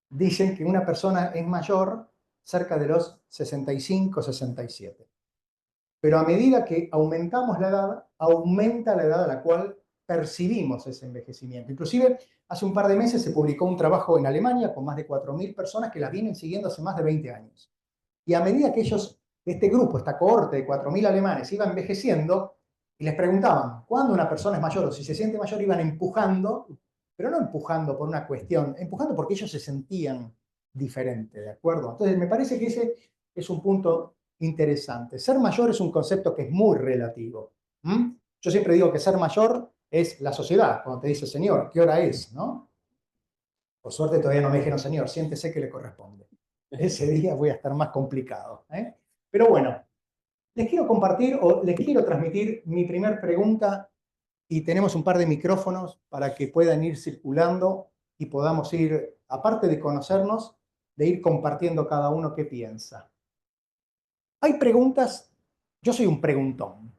dicen que una persona es mayor cerca de los 65, 67. Pero a medida que aumentamos la edad, aumenta la edad a la cual percibimos ese envejecimiento. Inclusive, hace un par de meses se publicó un trabajo en Alemania con más de 4.000 personas que las vienen siguiendo hace más de 20 años. Y a medida que este grupo, esta cohorte de 4.000 alemanes iba envejeciendo, y les preguntaban cuándo una persona es mayor o si se siente mayor, iban empujando, pero no empujando por una cuestión, empujando porque ellos se sentían diferentes, ¿de acuerdo? Entonces, me parece que ese es un punto interesante. Ser mayor es un concepto que es muy relativo. Yo siempre digo que ser mayor es la sociedad, cuando te dice, señor, ¿qué hora es? ¿No? Por suerte todavía no me dijeron, señor, siéntese que le corresponde. Ese día voy a estar más complicado. Pero bueno, les quiero compartir o les quiero transmitir mi primer pregunta y tenemos un par de micrófonos para que puedan ir circulando y podamos ir, aparte de conocernos, de ir compartiendo cada uno qué piensa. Hay preguntas, yo soy un preguntón.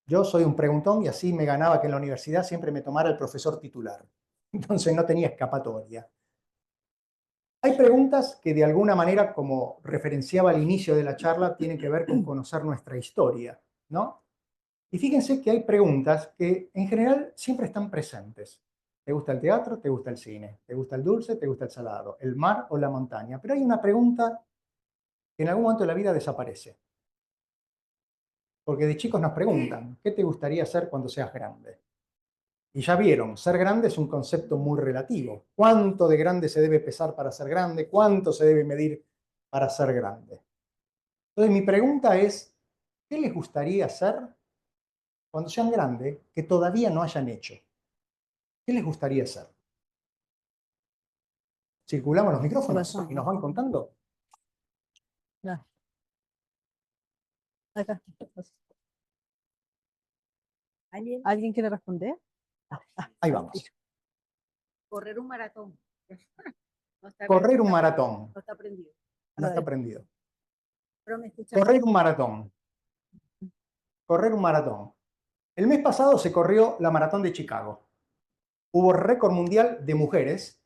Yo soy un preguntón y así me ganaba que en la universidad siempre me tomara el profesor titular. Entonces no tenía escapatoria. Hay preguntas que de alguna manera, como referenciaba al inicio de la charla, tienen que ver con conocer nuestra historia, ¿no? Y fíjense que hay preguntas que en general siempre están presentes. ¿Te gusta el teatro? ¿Te gusta el cine? ¿Te gusta el dulce? ¿Te gusta el salado? ¿El mar o la montaña? Pero hay una pregunta que en algún momento de la vida desaparece. Porque de chicos nos preguntan, ¿qué te gustaría hacer cuando seas grande? Y ya vieron, ser grande es un concepto muy relativo. ¿Cuánto de grande se debe pesar para ser grande? ¿Cuánto se debe medir para ser grande? Entonces mi pregunta es, ¿qué les gustaría hacer cuando sean grandes que todavía no hayan hecho? ¿Qué les gustaría hacer? ¿Circulamos los micrófonos y nos van contando? Ya. Acá. ¿Alguien quiere responder? Ahí vamos. Correr un maratón. No está Correr un maratón. No está prendido. No está prendido. Pero me escuchan. Correr un maratón. Correr un maratón. El mes pasado se corrió la maratón de Chicago. Hubo récord mundial de mujeres.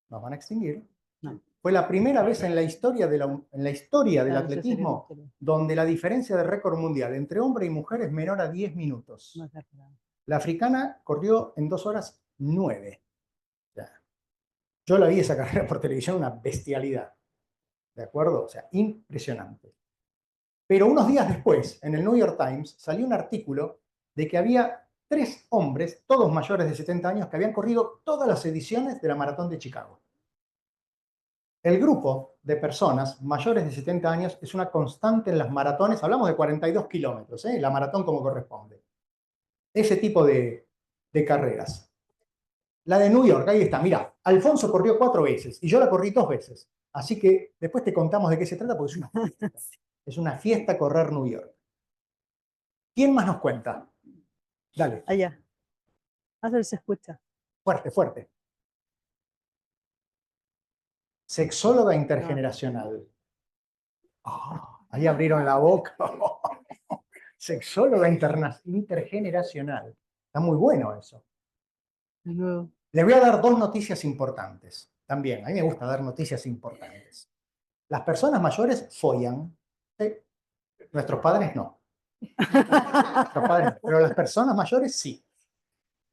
Nos van a extinguir. No. Fue la primera vez en la historia, del atletismo donde la diferencia de récord mundial entre hombre y mujer es menor a 10 minutos. La africana corrió en 2 horas 9. Yo la vi esa carrera por televisión, una bestialidad. ¿De acuerdo? O sea, impresionante. Pero unos días después, en el New York Times, salió un artículo de que había 3 hombres, todos mayores de 70 años, que habían corrido todas las ediciones de la Maratón de Chicago. El grupo de personas mayores de 70 años es una constante en las maratones, hablamos de 42 kilómetros, la maratón como corresponde. Ese tipo de carreras. La de New York, ahí está, mira, Alfonso corrió 4 veces y yo la corrí 2 veces. Así que después te contamos de qué se trata porque es una fiesta. Es una fiesta correr New York. ¿Quién más nos cuenta? Dale. Allá. A ver si se escucha. Fuerte, fuerte. Sexóloga intergeneracional. Ah, ahí abrieron la boca. Sexóloga intergeneracional. Está muy bueno eso. De nuevo. Les voy a dar dos noticias importantes. También, a mí me gusta dar noticias importantes. Las personas mayores follan. ¿Sí? Nuestros padres no. Nuestros padres no. Pero las personas mayores sí.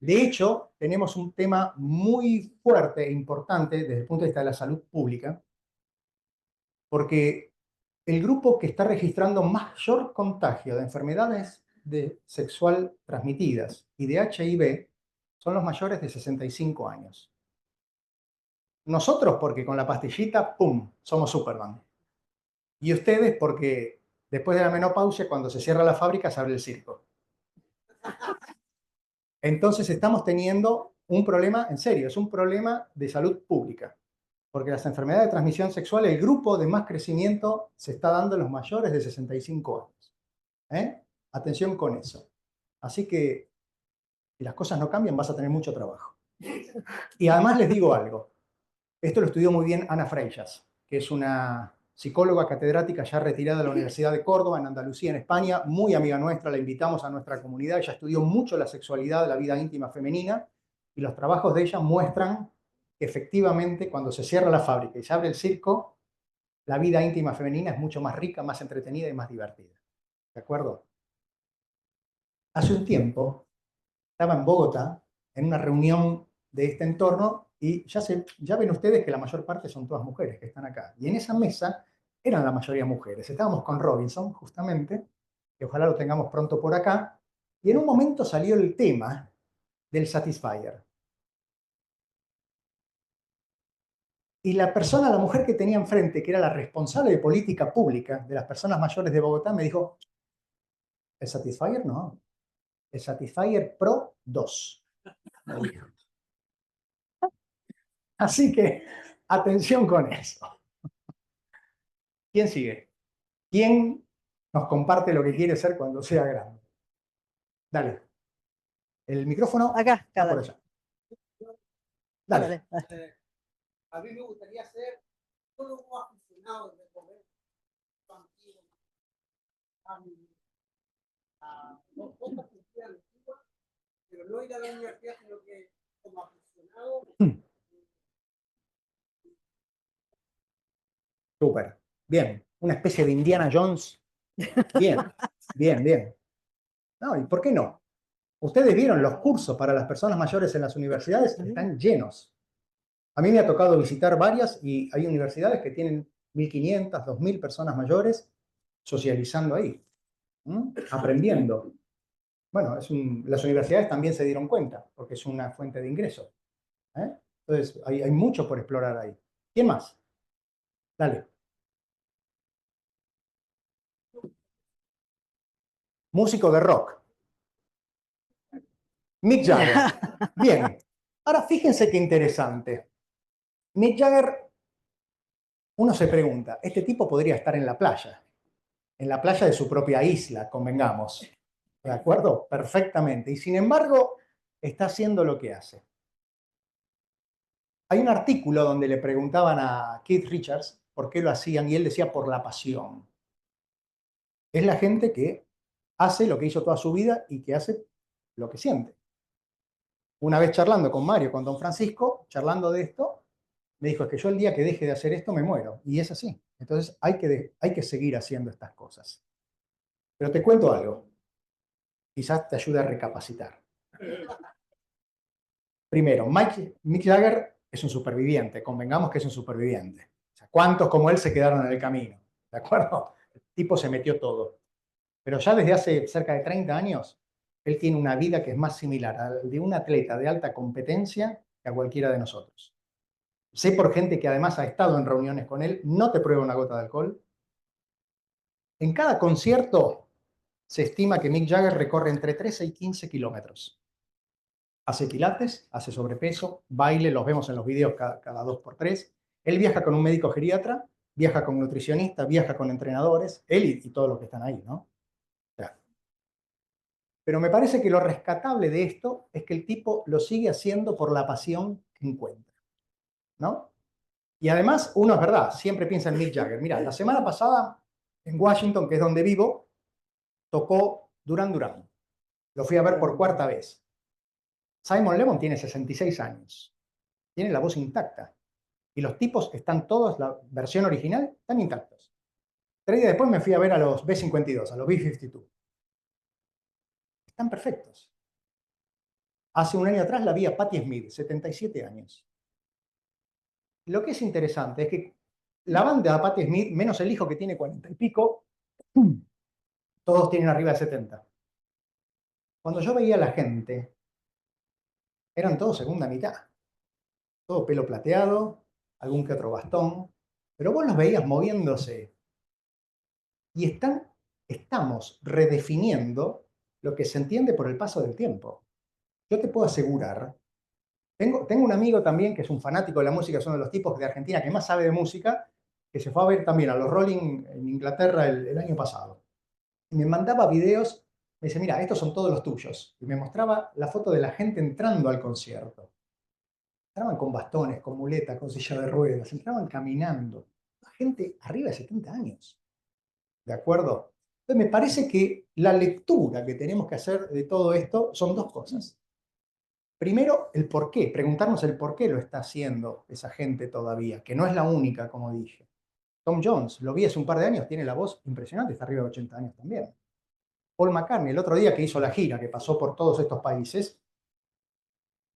De hecho, tenemos un tema muy fuerte e importante desde el punto de vista de la salud pública, porque el grupo que está registrando mayor contagio de enfermedades sexual transmitidas y de HIV son los mayores de 65 años. Nosotros porque con la pastillita, ¡pum!, somos Superman. Y ustedes porque después de la menopausia, cuando se cierra la fábrica, se abre el circo. Entonces estamos teniendo un problema, en serio, es un problema de salud pública. Porque las enfermedades de transmisión sexual, el grupo de más crecimiento se está dando en los mayores de 65 años. Atención con eso. Así que, si las cosas no cambian, vas a tener mucho trabajo. Y además les digo algo. Esto lo estudió muy bien Ana Freixas, que es una psicóloga catedrática ya retirada de la Universidad de Córdoba, en Andalucía, en España, muy amiga nuestra, la invitamos a nuestra comunidad. Ella estudió mucho la sexualidad, la vida íntima femenina, y los trabajos de ella muestran que efectivamente cuando se cierra la fábrica y se abre el circo, la vida íntima femenina es mucho más rica, más entretenida y más divertida. ¿De acuerdo? Hace un tiempo estaba en Bogotá en una reunión de este entorno y ya ven ustedes que la mayor parte son todas mujeres que están acá. Y en esa mesa eran la mayoría mujeres. Estábamos con Robinson, justamente, que ojalá lo tengamos pronto por acá, y en un momento salió el tema del Satisfyer. Y la persona, la mujer que tenía enfrente, que era la responsable de política pública de las personas mayores de Bogotá, me dijo, ¿el Satisfyer? No, el Satisfyer Pro 2. Me dijo. Así que, atención con eso. ¿Quién sigue? ¿Quién nos comparte lo que quiere ser cuando sea grande? Dale. El micrófono Acá, está por allá. Dale. A mí me gustaría ser todo un aficionado de comer infantil, no poca cultura antigua, pero no ir a la universidad, sino que como aficionado. Súper. Bien. Una especie de Indiana Jones. Bien, bien, bien. No, ¿y por qué no? Ustedes vieron los cursos para las personas mayores en las universidades, están llenos. A mí me ha tocado visitar varias y hay universidades que tienen 1.500, 2.000 personas mayores socializando ahí, aprendiendo. Bueno, las universidades también se dieron cuenta, porque es una fuente de ingresos. Entonces, hay mucho por explorar ahí. ¿Quién más? Dale. Músico de rock. Mick Jagger. Bien. Ahora, fíjense qué interesante. Mick Jagger, uno se pregunta, este tipo podría estar en la playa de su propia isla, convengamos. ¿De acuerdo? Perfectamente. Y sin embargo, está haciendo lo que hace. Hay un artículo donde le preguntaban a Keith Richards por qué lo hacían y él decía por la pasión. Es la gente que hace lo que hizo toda su vida y que hace lo que siente. Una vez charlando con Mario, con Don Francisco, charlando de esto, me dijo, es que yo el día que deje de hacer esto me muero. Y es así. Entonces hay que seguir haciendo estas cosas. Pero te cuento algo. Quizás te ayude a recapacitar. Primero, Mick Jagger es un superviviente. Convengamos que es un superviviente. O sea, ¿cuántos como él se quedaron en el camino? ¿De acuerdo? El tipo se metió todo. Pero ya desde hace cerca de 30 años, él tiene una vida que es más similar al de un atleta de alta competencia que a cualquiera de nosotros. Sé por gente que además ha estado en reuniones con él, no te prueba una gota de alcohol. En cada concierto se estima que Mick Jagger recorre entre 13 y 15 kilómetros. Hace pilates, hace sobrepeso, baile, los vemos en los videos cada 2x3. Él viaja con un médico geriatra, viaja con nutricionista, viaja con entrenadores, él y todos los que están ahí, ¿no? O sea, Pero me parece que lo rescatable de esto es que el tipo lo sigue haciendo por la pasión que encuentra, ¿no? Y además, uno es verdad, siempre piensa en Mick Jagger. Mira, la semana pasada en Washington, que es donde vivo, tocó Duran Duran. Lo fui a ver por cuarta vez. Simon Le Bon tiene 66 años. Tiene la voz intacta. Y los tipos están todos, la versión original, están intactos. 3 días después me fui a ver a los B-52, a los B-52. Están perfectos. Hace un año atrás la vi a Patti Smith, 77 años. Lo que es interesante es que la banda de Patti Smith, menos el hijo que tiene 40 y pico, todos tienen arriba de 70. Cuando yo veía a la gente, eran todos segunda mitad. Todo pelo plateado, algún que otro bastón, pero vos los veías moviéndose. Y estamos redefiniendo lo que se entiende por el paso del tiempo. Yo te puedo asegurar, tengo un amigo también que es un fanático de la música, es uno de los tipos de Argentina que más sabe de música, que se fue a ver también a los Rolling en Inglaterra el año pasado. Y me mandaba videos, me dice, mira, estos son todos los tuyos. Y me mostraba la foto de la gente entrando al concierto. Entraban con bastones, con muletas, con silla de ruedas, entraban caminando. La gente arriba de 70 años. ¿De acuerdo? Entonces me parece que la lectura que tenemos que hacer de todo esto son dos cosas. Primero, el por qué, preguntarnos el por qué lo está haciendo esa gente todavía, que no es la única, como dije. Tom Jones, lo vi hace un par de años, tiene la voz impresionante, está arriba de 80 años también. Paul McCartney, el otro día que hizo la gira, que pasó por todos estos países,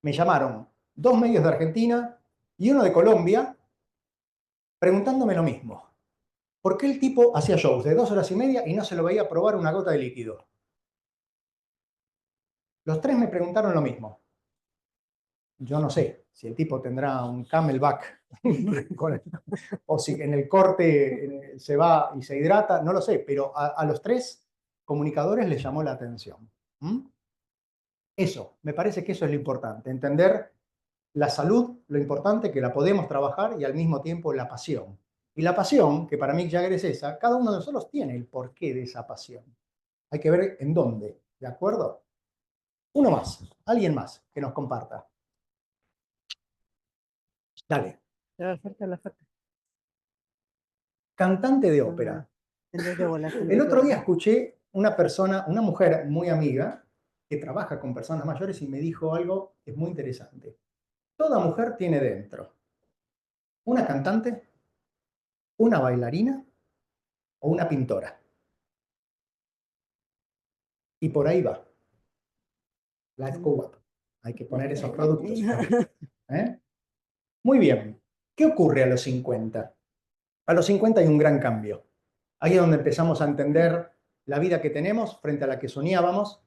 me llamaron 2 medios de Argentina y uno de Colombia preguntándome lo mismo. ¿Por qué el tipo hacía shows de 2 horas y media y no se lo veía probar una gota de líquido? Los 3 me preguntaron lo mismo. Yo no sé si el tipo tendrá un camelback o si en el corte se va y se hidrata, no lo sé, pero a los 3 comunicadores les llamó la atención. Eso, me parece que eso es lo importante, entender la salud, lo importante que la podemos trabajar y al mismo tiempo la pasión. Y la pasión, que para Mick Jagger es esa, cada uno de nosotros tiene el porqué de esa pasión. Hay que ver en dónde, ¿de acuerdo? Uno más, alguien más que nos comparta. Dale. La falta. Cantante de ópera. El otro día escuché una persona, una mujer muy amiga, que trabaja con personas mayores y me dijo algo que es muy interesante. Toda mujer tiene dentro una cantante, una bailarina o una pintora. Y por ahí va. Life Go Up. Hay que poner esos productos. ¿Eh? Muy bien. ¿Qué ocurre a los 50? A los 50 hay un gran cambio. Ahí es donde empezamos a entender la vida que tenemos frente a la que soñábamos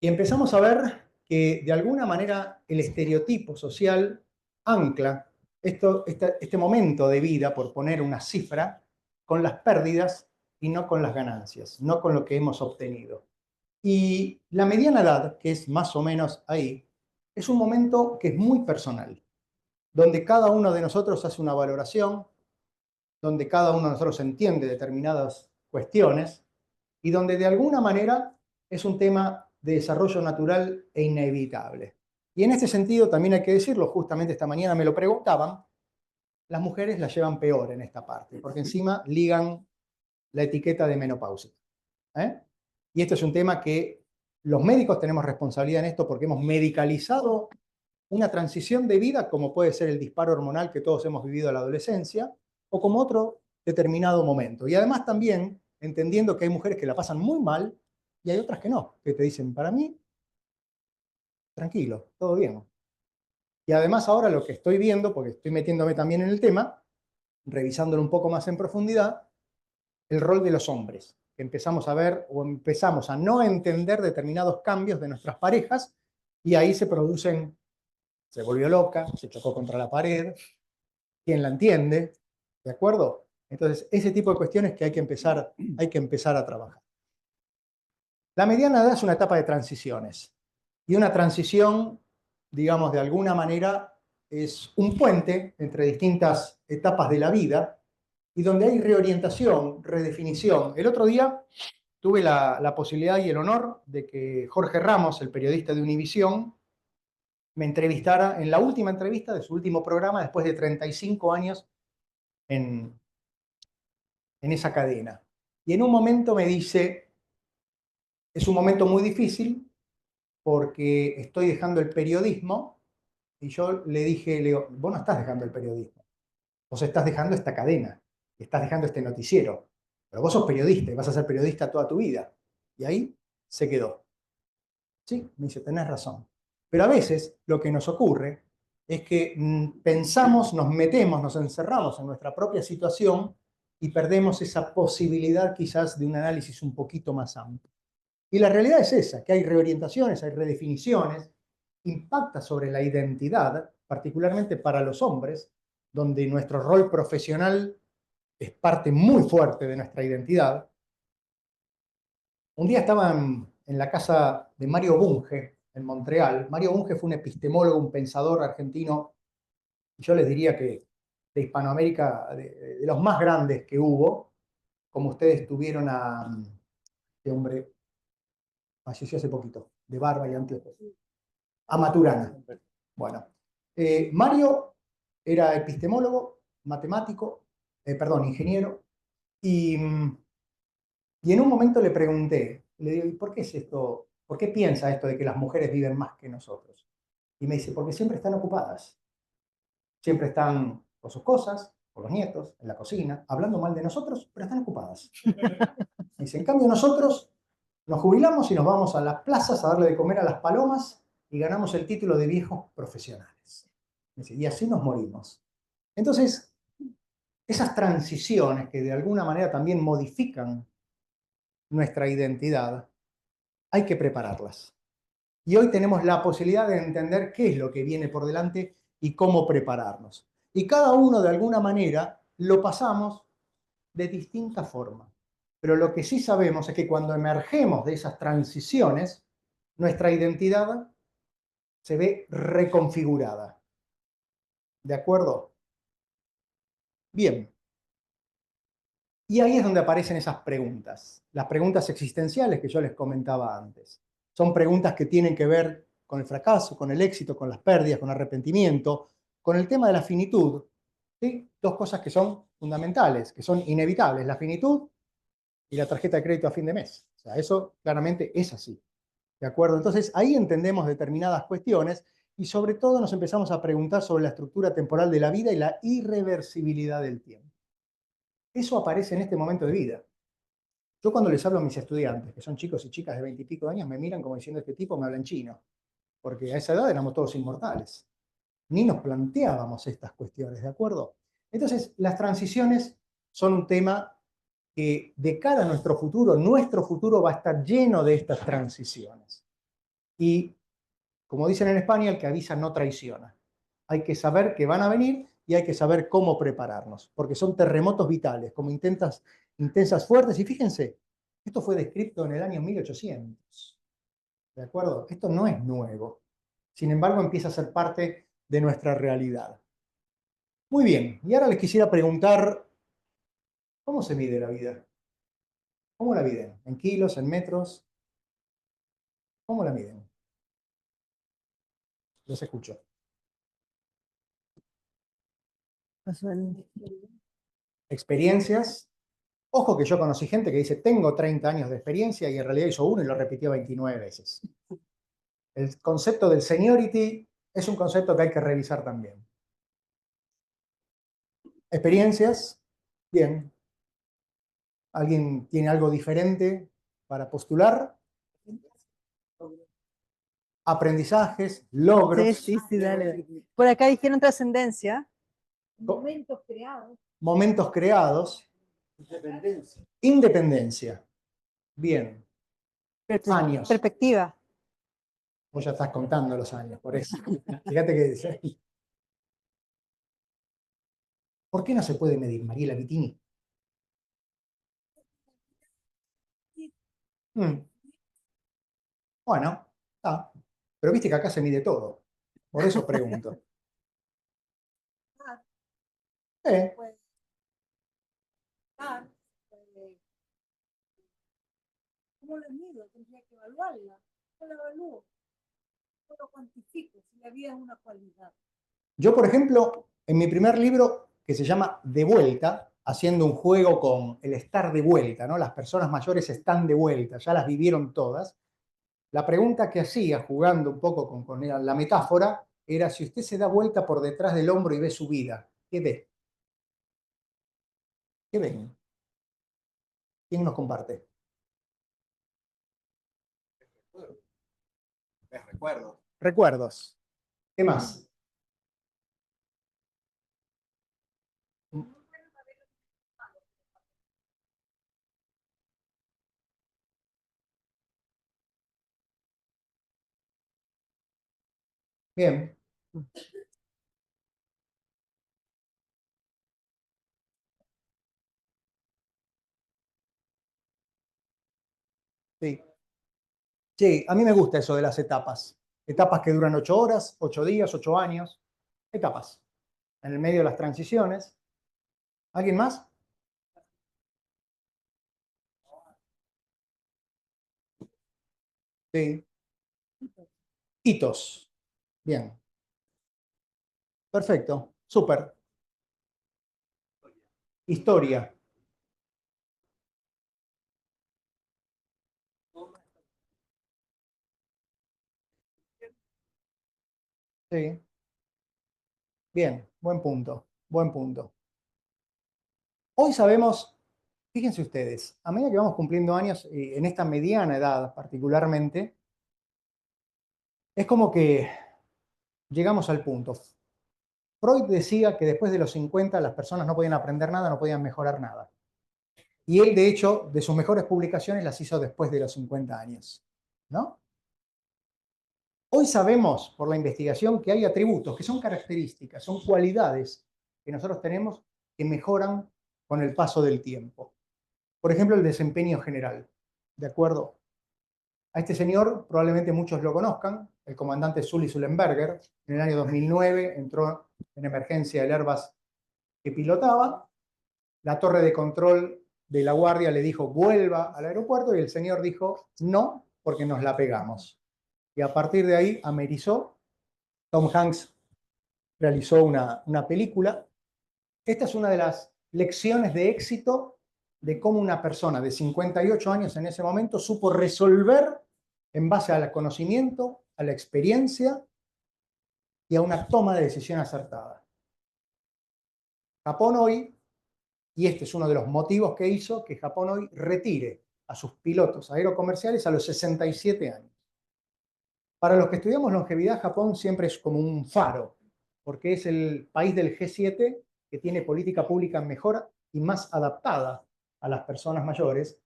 y empezamos a ver que de alguna manera el estereotipo social ancla este momento de vida, por poner una cifra, con las pérdidas y no con las ganancias, no con lo que hemos obtenido. Y la mediana edad, que es más o menos ahí, es un momento que es muy personal, donde cada uno de nosotros hace una valoración, donde cada uno de nosotros entiende determinadas cuestiones y donde de alguna manera es un tema de desarrollo natural e inevitable. Y en este sentido también hay que decirlo, justamente esta mañana me lo preguntaban, las mujeres la llevan peor en esta parte, porque encima ligan la etiqueta de menopausia. Y esto es un tema que los médicos tenemos responsabilidad en esto porque hemos medicalizado una transición de vida como puede ser el disparo hormonal que todos hemos vivido en la adolescencia o como otro determinado momento. Y además también entendiendo que hay mujeres que la pasan muy mal y hay otras que no, que te dicen, para mí, tranquilo, todo bien. Y además ahora lo que estoy viendo, porque estoy metiéndome también en el tema, revisándolo un poco más en profundidad, el rol de los hombres, que empezamos a ver o empezamos a no entender determinados cambios de nuestras parejas y ahí se producen, se volvió loca, se chocó contra la pared, ¿quién la entiende? ¿De acuerdo? Entonces, ese tipo de cuestiones que hay que empezar a trabajar. La mediana edad es una etapa de transiciones y una transición, digamos, de alguna manera es un puente entre distintas etapas de la vida y donde hay reorientación, redefinición. El otro día tuve la posibilidad y el honor de que Jorge Ramos, el periodista de Univisión, me entrevistara en la última entrevista de su último programa después de 35 años en esa cadena. Y en un momento me dice, es un momento muy difícil porque estoy dejando el periodismo. Y yo le digo, vos no estás dejando el periodismo, vos estás dejando esta cadena, estás dejando este noticiero, pero vos sos periodista y vas a ser periodista toda tu vida. Y ahí se quedó. Sí, me dice, tenés razón. Pero a veces lo que nos ocurre es que pensamos, nos metemos, nos encerramos en nuestra propia situación y perdemos esa posibilidad quizás de un análisis un poquito más amplio. Y la realidad es esa, que hay reorientaciones, hay redefiniciones, impacta sobre la identidad, particularmente para los hombres, donde nuestro rol profesional es parte muy fuerte de nuestra identidad. Un día estaba en la casa de Mario Bunge, en Montreal. Mario Bunge fue un epistemólogo, un pensador argentino, y yo les diría que de Hispanoamérica, de los más grandes que hubo, como ustedes tuvieron a este hombre, falleció hace poquito, de barba y anteojos, a Maturana. Bueno, Mario era epistemólogo, matemático, ingeniero, y en un momento le pregunté, le digo, ¿y por qué es esto? ¿Por qué piensa esto de que las mujeres viven más que nosotros? Y me dice, porque siempre están ocupadas. Siempre están con sus cosas, con los nietos, en la cocina, hablando mal de nosotros, pero están ocupadas. Me dice, en cambio nosotros nos jubilamos y nos vamos a las plazas a darle de comer a las palomas y ganamos el título de viejos profesionales. Me dice, y así nos morimos. Entonces, esas transiciones que de alguna manera también modifican nuestra identidad, hay que prepararlas. Y hoy tenemos la posibilidad de entender qué es lo que viene por delante y cómo prepararnos. Y cada uno de alguna manera lo pasamos de distinta forma. Pero lo que sí sabemos es que cuando emergemos de esas transiciones, nuestra identidad se ve reconfigurada. ¿De acuerdo? Bien. Y ahí es donde aparecen esas preguntas, las preguntas existenciales que yo les comentaba antes. Son preguntas que tienen que ver con el fracaso, con el éxito, con las pérdidas, con el arrepentimiento, con el tema de la finitud. ¿Sí? Dos cosas que son fundamentales, que son inevitables, la finitud y la tarjeta de crédito a fin de mes. O sea, eso claramente es así. ¿De acuerdo? Entonces ahí entendemos determinadas cuestiones y sobre todo nos empezamos a preguntar sobre la estructura temporal de la vida y la irreversibilidad del tiempo. Eso aparece en este momento de vida. Yo cuando les hablo a mis estudiantes, que son chicos y chicas de 20 y pico de años, me miran como diciendo, este tipo me habla en chino, porque a esa edad éramos todos inmortales. Ni nos planteábamos estas cuestiones, ¿de acuerdo? Entonces, las transiciones son un tema que de cara a nuestro futuro va a estar lleno de estas transiciones. Y, como dicen en España, el que avisa no traiciona. Hay que saber que van a venir y hay que saber cómo prepararnos, porque son terremotos vitales, como intensas fuertes. Y fíjense, esto fue descrito en el año 1800. ¿De acuerdo? Esto no es nuevo. Sin embargo, empieza a ser parte de nuestra realidad. Muy bien, y ahora les quisiera preguntar, ¿cómo se mide la vida? ¿Cómo la miden? ¿En kilos, en metros? ¿Cómo la miden? Los escucho. Experiencias. Ojo que yo conocí gente que dice, tengo 30 años de experiencia y en realidad hizo uno y lo repitió 29 veces. El concepto del seniority es un concepto que hay que revisar también. Experiencias, bien. ¿Alguien tiene algo diferente para postular? Aprendizajes, logros. Sí, dale. Por acá dijeron trascendencia. Momentos creados. Momentos creados. Independencia. Independencia. Bien. Años. Perspectiva. Vos ya estás contando los años, por eso. Fíjate que... ¿Por qué no se puede medir, Mariela Vitini? Bueno, está. Pero viste que acá se mide todo. Por eso pregunto. Eh, ¿cómo la mido? Tendría que evaluarla. ¿Cómo la evalúo? ¿Cómo lo cuantifico? Si la vida es una cualidad. Yo, por ejemplo, en mi primer libro, que se llama De vuelta, haciendo un juego con el estar de vuelta, ¿no? Las personas mayores están de vuelta, ya las vivieron todas. La pregunta que hacía, jugando un poco con la metáfora, era si usted se da vuelta por detrás del hombro y ve su vida, ¿qué ve? ¿Qué ven? ¿Quién nos comparte? Recuerdo. Recuerdos. ¿Qué más? Bien. Sí. Sí, a mí me gusta eso de las etapas. Etapas que duran 8 horas, 8 días, 8 años. Etapas. En el medio de las transiciones. ¿Alguien más? Sí. Hitos. Bien. Perfecto. Súper. Historia. Sí. Bien. Buen punto. Buen punto. Hoy sabemos, fíjense ustedes, a medida que vamos cumpliendo años, en esta mediana edad particularmente, es como que llegamos al punto. Freud decía que después de los 50 las personas no podían aprender nada, no podían mejorar nada. Y él, de hecho, de sus mejores publicaciones las hizo después de los 50 años, ¿no? Hoy sabemos, por la investigación, que hay atributos, que son características, son cualidades que nosotros tenemos que mejoran con el paso del tiempo. Por ejemplo, el desempeño general. ¿De acuerdo? A este señor probablemente muchos lo conozcan, el comandante Sully Sullenberger. En el año 2009 entró en emergencia el Airbus que pilotaba. La torre de control de la guardia le dijo vuelva al aeropuerto y el señor dijo no, porque nos la pegamos. Y a partir de ahí amerizó. Tom Hanks realizó una película. Esta es una de las lecciones de éxito de cómo una persona de 58 años en ese momento supo resolver en base al conocimiento, a la experiencia y a una toma de decisión acertada. Japón hoy, y este es uno de los motivos que hizo que Japón hoy retire a sus pilotos aerocomerciales a los 67 años. Para los que estudiamos longevidad, Japón siempre es como un faro, porque es el país del G7 que tiene política pública mejor y más adaptada a las personas mayores,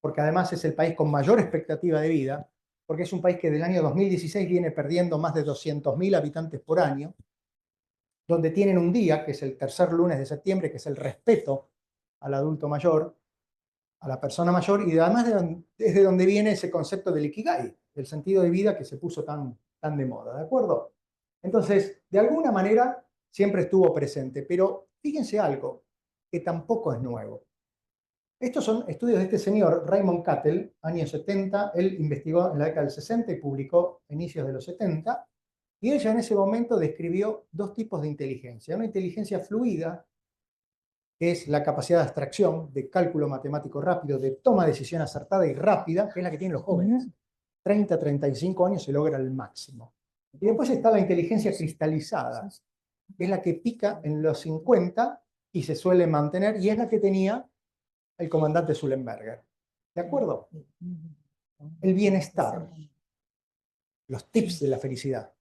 porque además es el país con mayor expectativa de vida, porque es un país que del año 2016 viene perdiendo más de 200.000 habitantes por año, donde tienen un día, que es el tercer lunes de septiembre, que es el respeto al adulto mayor, a la persona mayor, y además es de donde viene ese concepto del Ikigai, del sentido de vida que se puso tan de moda, ¿de acuerdo? Entonces, de alguna manera, siempre estuvo presente, pero fíjense algo que tampoco es nuevo. Estos son estudios de este señor, Raymond Cattell, años 70, él investigó en la década del 60 y publicó a inicios de los 70, y ella en ese momento describió dos tipos de inteligencia. Una inteligencia fluida, que es la capacidad de abstracción, de cálculo matemático rápido, de toma de decisión acertada y rápida, que es la que tienen los jóvenes. 30, 35 años se logra el máximo. Y después está la inteligencia cristalizada, que es la que pica en los 50 y se suele mantener, y es la que tenía el comandante Sullenberger. ¿De acuerdo? El bienestar, los tips de la felicidad,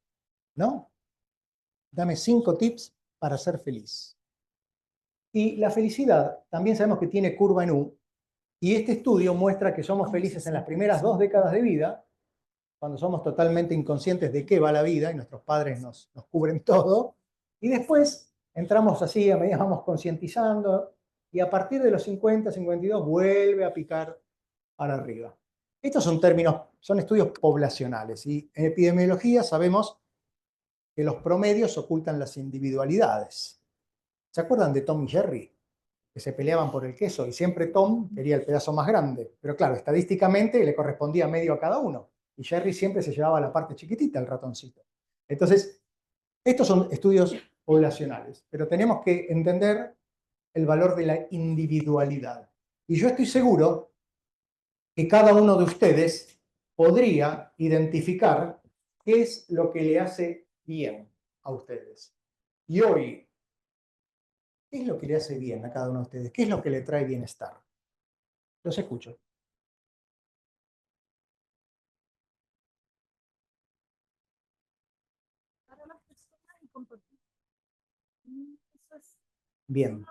¿no? Dame 5 tips para ser feliz. Y la felicidad también sabemos que tiene curva en U, y este estudio muestra que somos felices en las primeras 2 décadas de vida, cuando somos totalmente inconscientes de qué va la vida y nuestros padres nos cubren todo, y después entramos así, a medida vamos concientizando, y a partir de los 50, 52 vuelve a picar para arriba. Estos son términos, son estudios poblacionales, y en epidemiología sabemos que los promedios ocultan las individualidades. ¿Se acuerdan de Tom y Jerry? que se peleaban por el queso y siempre Tom quería el pedazo más grande. Pero claro, estadísticamente le correspondía medio a cada uno. Y Jerry siempre se llevaba la parte chiquitita, el ratoncito. Entonces, estos son estudios poblacionales, pero tenemos que entender el valor de la individualidad. Y yo estoy seguro que cada uno de ustedes podría identificar qué es lo que le hace bien a ustedes. Y hoy, ¿qué es lo que le hace bien a cada uno de ustedes? ¿Qué es lo que le trae bienestar? Los escucho. Para las personas y compartir. Eso es. Bien.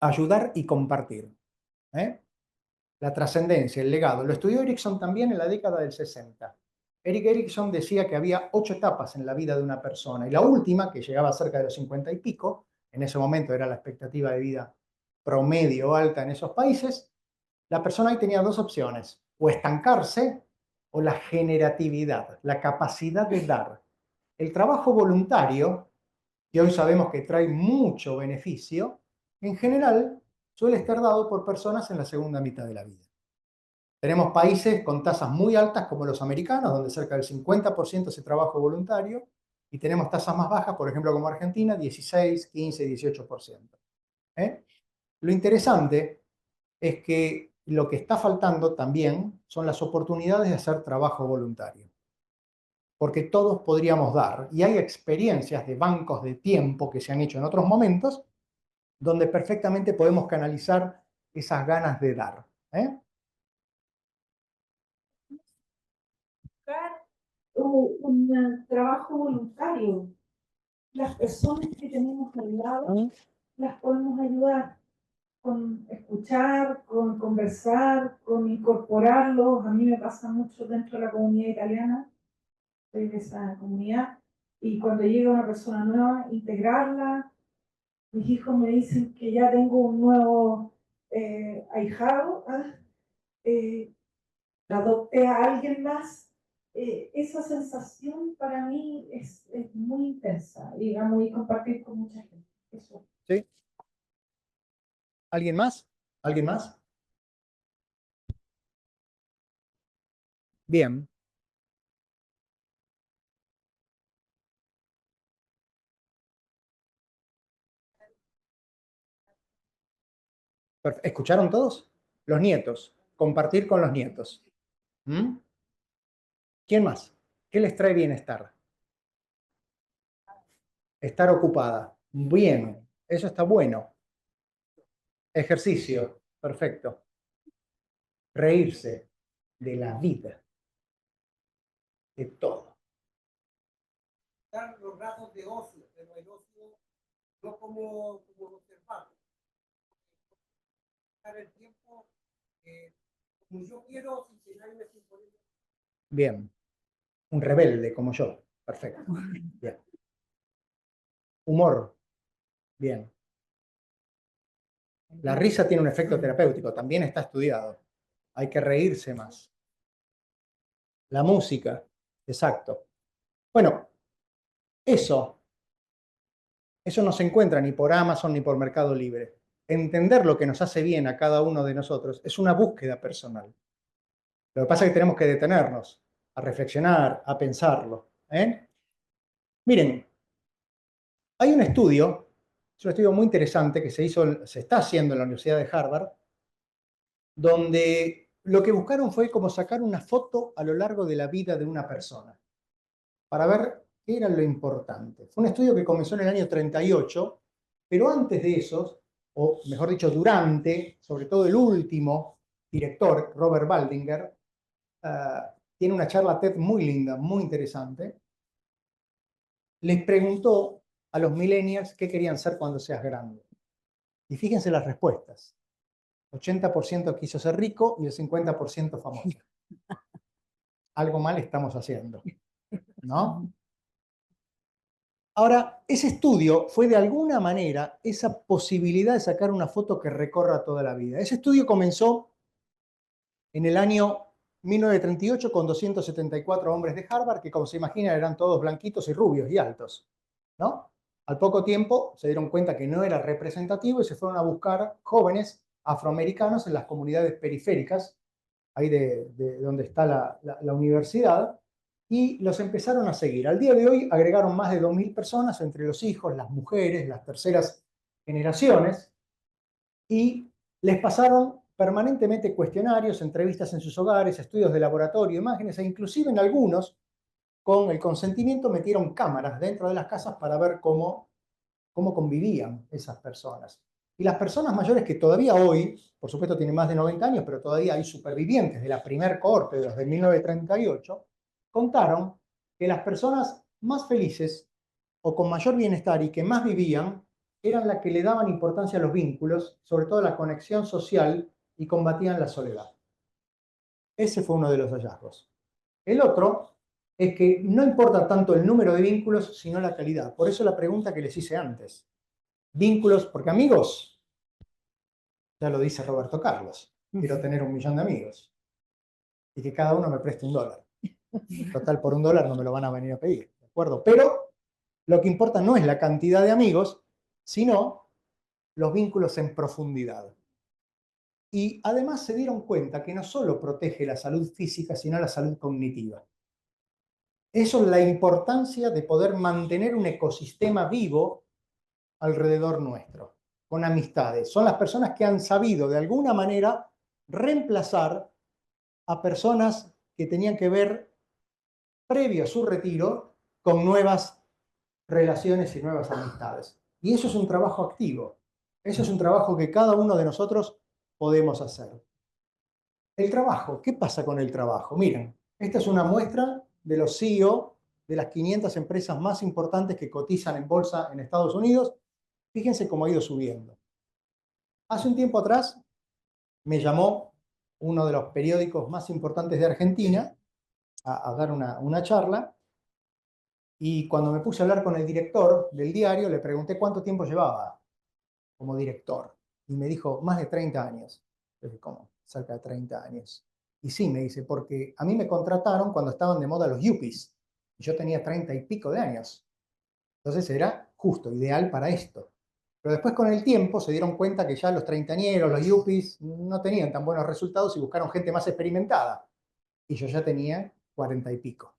Ayudar y compartir. ¿Eh? La trascendencia, el legado. Lo estudió Erickson también en la década del 60. Erik Erikson decía que había 8 etapas en la vida de una persona, y la última, que llegaba cerca de los 50 y pico, en ese momento era la expectativa de vida promedio alta en esos países, la persona ahí tenía 2 opciones, o estancarse o la generatividad, la capacidad de dar. El trabajo voluntario, que hoy sabemos que trae mucho beneficio, en general suele estar dado por personas en la segunda mitad de la vida. Tenemos países con tasas muy altas como los americanos, donde cerca del 50% es trabajo voluntario, y tenemos tasas más bajas, por ejemplo, como Argentina, 16, 15, 18%. ¿Eh? Lo interesante es que lo que está faltando también son las oportunidades de hacer trabajo voluntario. Porque todos podríamos dar, y hay experiencias de bancos de tiempo que se han hecho en otros momentos, donde perfectamente podemos canalizar esas ganas de dar. ¿Eh? Buscar un trabajo voluntario. Las personas que tenemos al lado las podemos ayudar con escuchar, con conversar, con incorporarlos. A mí me pasa mucho dentro de la comunidad italiana, soy de esa comunidad, y cuando llega una persona nueva, integrarla. Mis hijos me dicen que ya tengo un nuevo ahijado, adopté a alguien más. Esa sensación para mí es muy intensa, digamos, y compartir con mucha gente. Eso. ¿Sí? ¿Alguien más? ¿Alguien más? Bien. ¿Escucharon todos? Los nietos. Compartir con los nietos. ¿Mm? ¿Quién más? ¿Qué les trae bienestar? Estar ocupada. Bien. Eso está bueno. Ejercicio. Perfecto. Reírse de la vida. De todo. Dar los ratos de ocio, pero el ocio no como observarlo. Dar el tiempo como yo quiero, sin que nadie me esté imponiendo. Bien. Un rebelde como yo. Perfecto. Bien. Humor. Bien. La risa tiene un efecto terapéutico, también está estudiado. Hay que reírse más. La música, exacto. Bueno, eso no se encuentra ni por Amazon ni por Mercado Libre. Entender lo que nos hace bien a cada uno de nosotros es una búsqueda personal. Lo que pasa es que tenemos que detenernos, a reflexionar, a pensarlo. Miren, hay un estudio, es un estudio muy interesante que se está haciendo en la Universidad de Harvard, donde lo que buscaron fue como sacar una foto a lo largo de la vida de una persona, para ver qué era lo importante. Fue un estudio que comenzó en el año 38, pero antes de eso, o mejor dicho, durante, sobre todo el último director, Robert Baldinger, tiene una charla TED muy linda, muy interesante. Les preguntó a los millennials qué querían ser cuando seas grande. Y fíjense las respuestas. 80% quiso ser rico y el 50% famoso. Algo mal estamos haciendo, ¿no? Ahora, ese estudio fue de alguna manera esa posibilidad de sacar una foto que recorra toda la vida. Ese estudio comenzó en el año 1938 con 274 hombres de Harvard, que como se imaginan eran todos blanquitos y rubios y altos, ¿no? Al poco tiempo se dieron cuenta que no era representativo y se fueron a buscar jóvenes afroamericanos en las comunidades periféricas, ahí de donde está la universidad, y los empezaron a seguir. Al día de hoy agregaron más de 2.000 personas entre los hijos, las mujeres, las terceras generaciones, y les pasaron permanentemente cuestionarios, entrevistas en sus hogares, estudios de laboratorio, imágenes, e inclusive en algunos, con el consentimiento, metieron cámaras dentro de las casas para ver cómo convivían esas personas. Y las personas mayores que todavía hoy, por supuesto tienen más de 90 años, pero todavía hay supervivientes de la primer cohorte, de los de 1938, contaron que las personas más felices o con mayor bienestar y que más vivían eran las que le daban importancia a los vínculos, sobre todo la conexión social, y combatían la soledad. Ese fue uno de los hallazgos. El otro es que no importa tanto el número de vínculos, sino la calidad. Por eso la pregunta que les hice antes. Vínculos, porque amigos, ya lo dice Roberto Carlos, quiero tener 1 millón de amigos y que cada uno me preste $1. Total, por $1 no me lo van a venir a pedir, ¿de acuerdo? Pero lo que importa no es la cantidad de amigos, sino los vínculos en profundidad. Y además se dieron cuenta que no solo protege la salud física, sino la salud cognitiva. Eso es la importancia de poder mantener un ecosistema vivo alrededor nuestro, con amistades. Son las personas que han sabido de alguna manera reemplazar a personas que tenían que ver, previo a su retiro, con nuevas relaciones y nuevas amistades. Y eso es un trabajo activo. Eso es un trabajo que cada uno de nosotros podemos hacer. El trabajo, ¿qué pasa con el trabajo? Miren, esta es una muestra de los CEO de las 500 empresas más importantes que cotizan en bolsa en Estados Unidos. Fíjense cómo ha ido subiendo. Hace un tiempo atrás me llamó uno de los periódicos más importantes de Argentina a dar una charla, y cuando me puse a hablar con el director del diario le pregunté cuánto tiempo llevaba como director, y me dijo más de 30 años. Yo dije, ¿cómo? Cerca de 30 años. Y sí, me dice, porque a mí me contrataron cuando estaban de moda los yuppies, y yo tenía 30 y pico de años. Entonces era justo, ideal para esto. Pero después con el tiempo se dieron cuenta que ya los treintañeros, los yuppies, no tenían tan buenos resultados y buscaron gente más experimentada. Y yo ya tenía 40 y pico.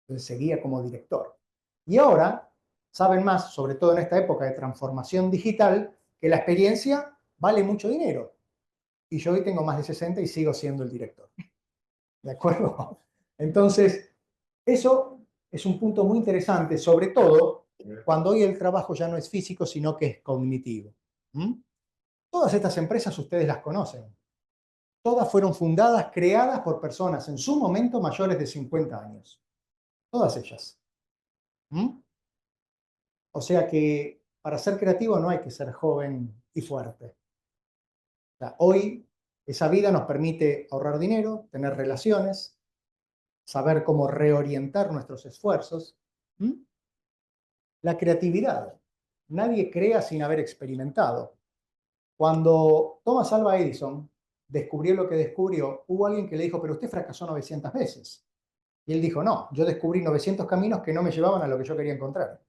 Entonces seguía como director. Y ahora saben más, sobre todo en esta época de transformación digital, que la experiencia vale mucho dinero. Y yo hoy tengo más de 60 y sigo siendo el director. ¿De acuerdo? Entonces, eso es un punto muy interesante, sobre todo cuando hoy el trabajo ya no es físico, sino que es cognitivo. Todas estas empresas ustedes las conocen. Todas fueron fundadas, creadas por personas en su momento mayores de 50 años. Todas ellas. O sea que para ser creativo no hay que ser joven y fuerte. O sea, hoy esa vida nos permite ahorrar dinero, tener relaciones, saber cómo reorientar nuestros esfuerzos. La creatividad. Nadie crea sin haber experimentado. Cuando Thomas Alva Edison descubrió lo que descubrió, hubo alguien que le dijo, pero usted fracasó 900 veces. Y él dijo, no, yo descubrí 900 caminos que no me llevaban a lo que yo quería encontrar.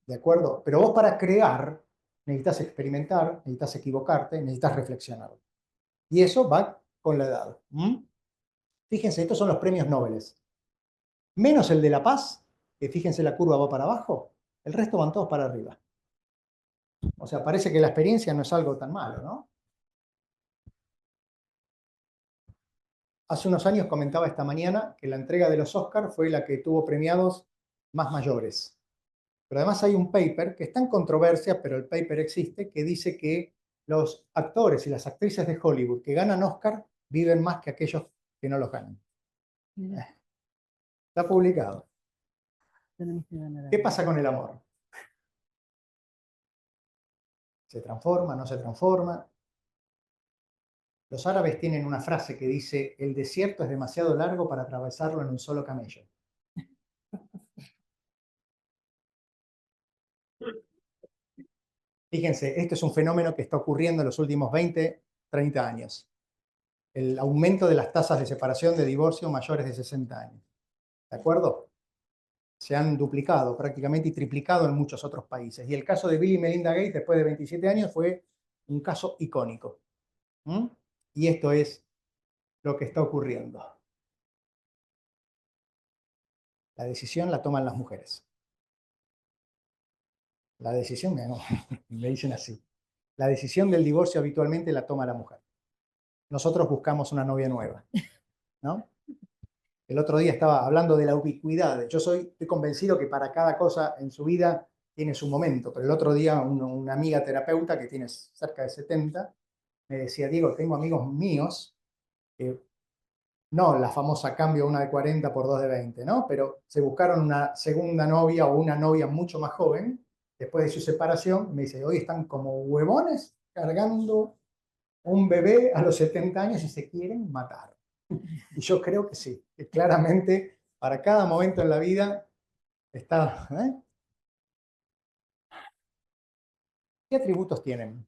¿De acuerdo? Pero vos para crear necesitas experimentar, necesitas equivocarte, necesitas reflexionar. Y eso va con la edad. Fíjense, estos son los premios Nobel. Menos el de la paz, que fíjense la curva va para abajo, el resto van todos para arriba. O sea, parece que la experiencia no es algo tan malo, ¿no? Hace unos años comentaba esta mañana que la entrega de los Oscar fue la que tuvo premiados más mayores. Pero además hay un paper que está en controversia, pero el paper existe, que dice que los actores y las actrices de Hollywood que ganan Oscar viven más que aquellos que no los ganan. Está publicado. ¿Qué pasa con el amor? ¿Se transforma? ¿No se transforma? Los árabes tienen una frase que dice, el desierto es demasiado largo para atravesarlo en un solo camello. Fíjense, esto es un fenómeno que está ocurriendo en los últimos 20, 30 años. El aumento de las tasas de separación, de divorcio mayores de 60 años. ¿De acuerdo? se han duplicado prácticamente y triplicado en muchos otros países. Y el caso de Bill y Melinda Gates, después de 27 años, fue un caso icónico. ¿Mm? Y esto es lo que está ocurriendo. La decisión la toman las mujeres. La decisión, me dicen así. La decisión del divorcio habitualmente la toma la mujer. Nosotros buscamos una novia nueva, ¿no? El otro día estaba hablando de la ubicuidad. Estoy convencido que para cada cosa en su vida tiene su momento, pero el otro día una amiga terapeuta que tiene cerca de 70 me decía, Diego, tengo amigos míos, no la famosa cambio una de 40 por dos de 20, ¿no? Pero se buscaron una segunda novia o una novia mucho más joven después de su separación. Me dice, hoy están como huevones cargando un bebé a los 70 años y se quieren matar. Y yo creo que sí, que claramente para cada momento en la vida está... ¿Qué atributos tienen?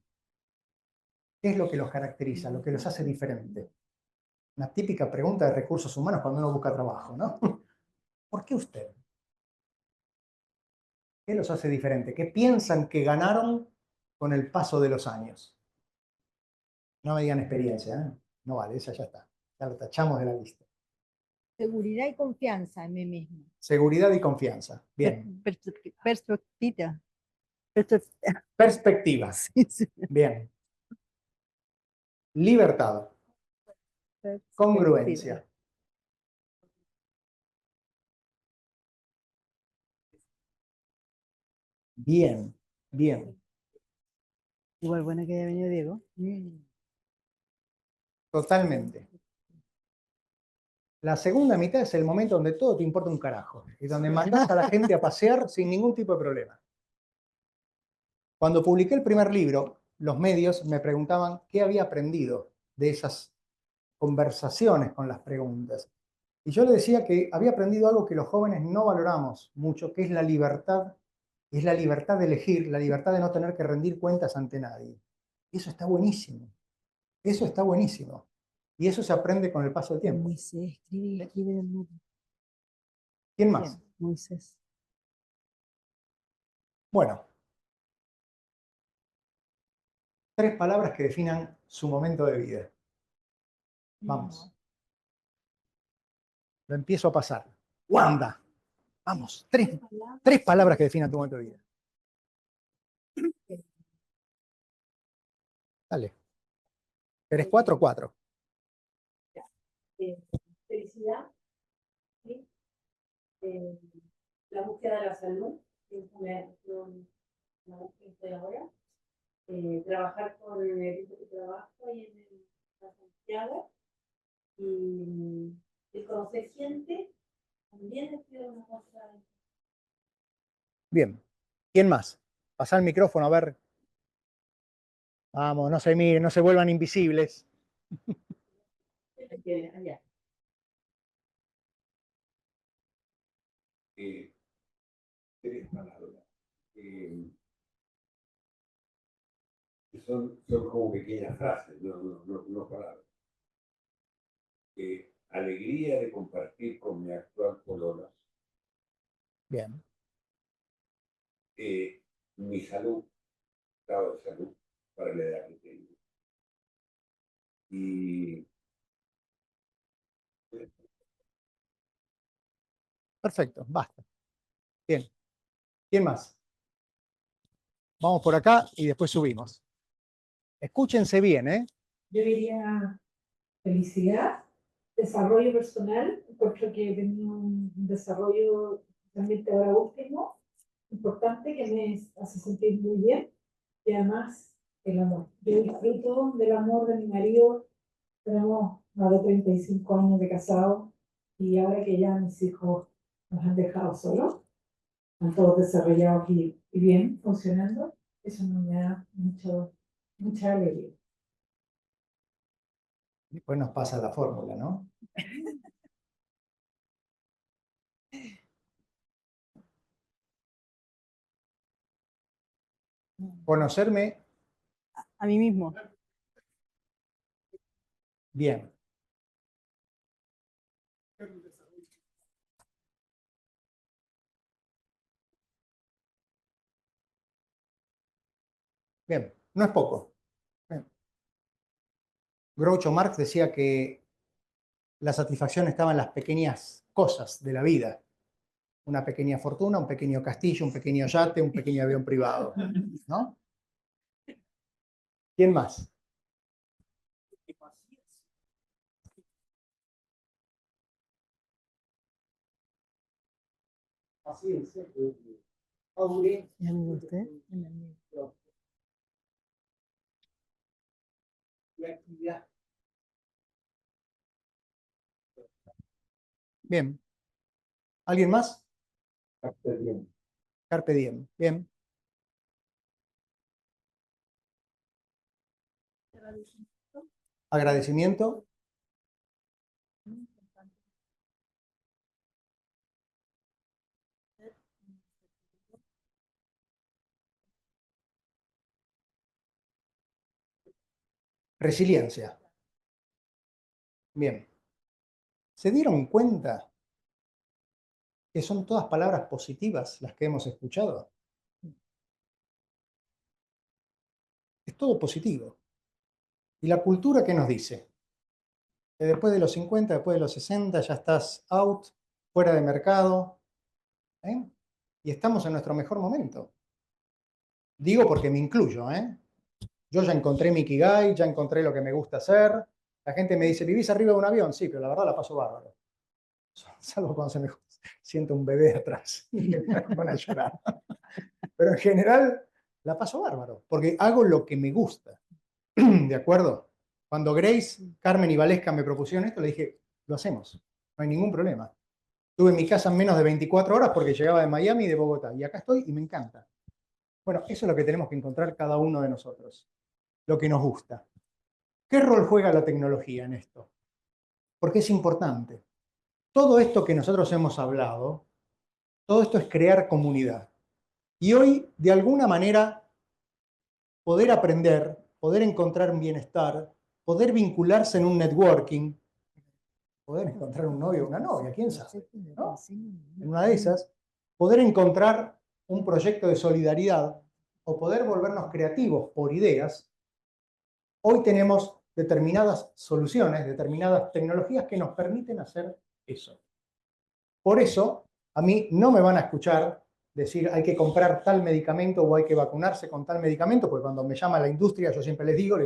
¿Qué es lo que los caracteriza, lo que los hace diferentes? Una típica pregunta de recursos humanos cuando uno busca trabajo, ¿no? ¿Por qué usted? ¿Qué los hace diferentes? ¿Qué piensan que ganaron con el paso de los años? No me digan experiencia, ¿eh? No vale, esa ya está. Ya lo tachamos de la lista. Seguridad y confianza en mí mismo. Seguridad y confianza. Bien. Perspectiva. Perspectiva. Sí, sí. Bien. Libertad. Congruencia. Bien, bien. Igual buena que haya venido Diego. Totalmente. La segunda mitad es el momento donde todo te importa un carajo y donde mandas a la gente a pasear sin ningún tipo de problema. Cuando publiqué el primer libro, los medios me preguntaban qué había aprendido de esas conversaciones con las preguntas. Y yo le decía que había aprendido algo que los jóvenes no valoramos mucho, que es la libertad de elegir, la libertad de no tener que rendir cuentas ante nadie. Y eso está buenísimo. Eso está buenísimo. Y eso se aprende con el paso del tiempo. Moisés, escribe en el libro. ¿Quién más? Moisés. Bueno, 3 palabras que definan su momento de vida. Vamos. Lo empiezo a pasar. Wanda. Vamos, 3 palabras que definan tu momento de vida. Dale. ¿Eres 4 o 4? Felicidad, ¿sí? La búsqueda de la salud, que es una búsqueda que estoy ahora. Trabajar con el equipo que trabajo y en la Santiago. Y el conocer gente también ha sido una cosa. Bien. ¿Quién más? Pasá el micrófono a ver. Vamos, no se miren, no se vuelvan invisibles. Allá. Tres palabras. Son como pequeñas frases, no palabras. Alegría de compartir con mi actual polola. Bien. Mi salud, estado de salud, para la edad que tengo. Y Perfecto, basta. Bien. ¿Quién más? Vamos por acá y después subimos. Escúchense bien, ¿eh? Yo diría felicidad, desarrollo personal, porque he tenido un desarrollo realmente ahora último, importante, que me hace sentir muy bien, y además el amor. Yo disfruto del amor de mi marido, tenemos más de 35 años de casado, y ahora que ya mis hijos nos han dejado solos, están todos desarrollados y bien, funcionando, eso me da mucha alegría. Después nos pasa la fórmula, ¿no? Conocerme A mí mismo. bien. Bien, no es poco. Bien. Groucho Marx decía que la satisfacción estaba en las pequeñas cosas de la vida. Una pequeña fortuna, un pequeño castillo, un pequeño yate, un pequeño avión privado, ¿no? ¿Quién más? Paciencia. Y actividad. Bien. ¿Alguien más? Carpe diem. Carpe diem. Bien. Agradecimiento. Resiliencia. Bien. ¿Se dieron cuenta que son todas palabras positivas las que hemos escuchado? Es todo positivo. ¿Y la cultura qué nos dice? Que después de los 50, después de los 60, ya estás out, fuera de mercado, ¿eh? Y estamos en nuestro mejor momento. Digo porque me incluyo, ¿eh? Yo ya encontré mi Ikigai, ya encontré lo que me gusta hacer. La gente me dice, ¿vivís arriba de un avión? Sí, pero la verdad la paso bárbaro. Salvo cuando se me siente un bebé atrás y me van a llorar. Pero en general la paso bárbaro, porque hago lo que me gusta. ¿De acuerdo? Cuando Grace, Carmen y Valesca me propusieron esto, le dije, lo hacemos, no hay ningún problema. Estuve en mi casa en menos de 24 horas porque llegaba de Miami y de Bogotá. Y acá estoy y me encanta. Bueno, eso es lo que tenemos que encontrar cada uno de nosotros. Lo que nos gusta. ¿Qué rol juega la tecnología en esto? Porque es importante. Todo esto que nosotros hemos hablado, todo esto es crear comunidad. Y hoy, de alguna manera, poder aprender, poder encontrar un bienestar, poder vincularse en un networking, poder encontrar un novio o una novia, quién sabe, ¿no? En una de esas, poder encontrar un proyecto de solidaridad o poder volvernos creativos por ideas. Hoy tenemos determinadas soluciones, determinadas tecnologías que nos permiten hacer eso. Por eso, a mí no me van a escuchar decir hay que comprar tal medicamento o hay que vacunarse con tal medicamento, porque cuando me llama la industria yo siempre les digo,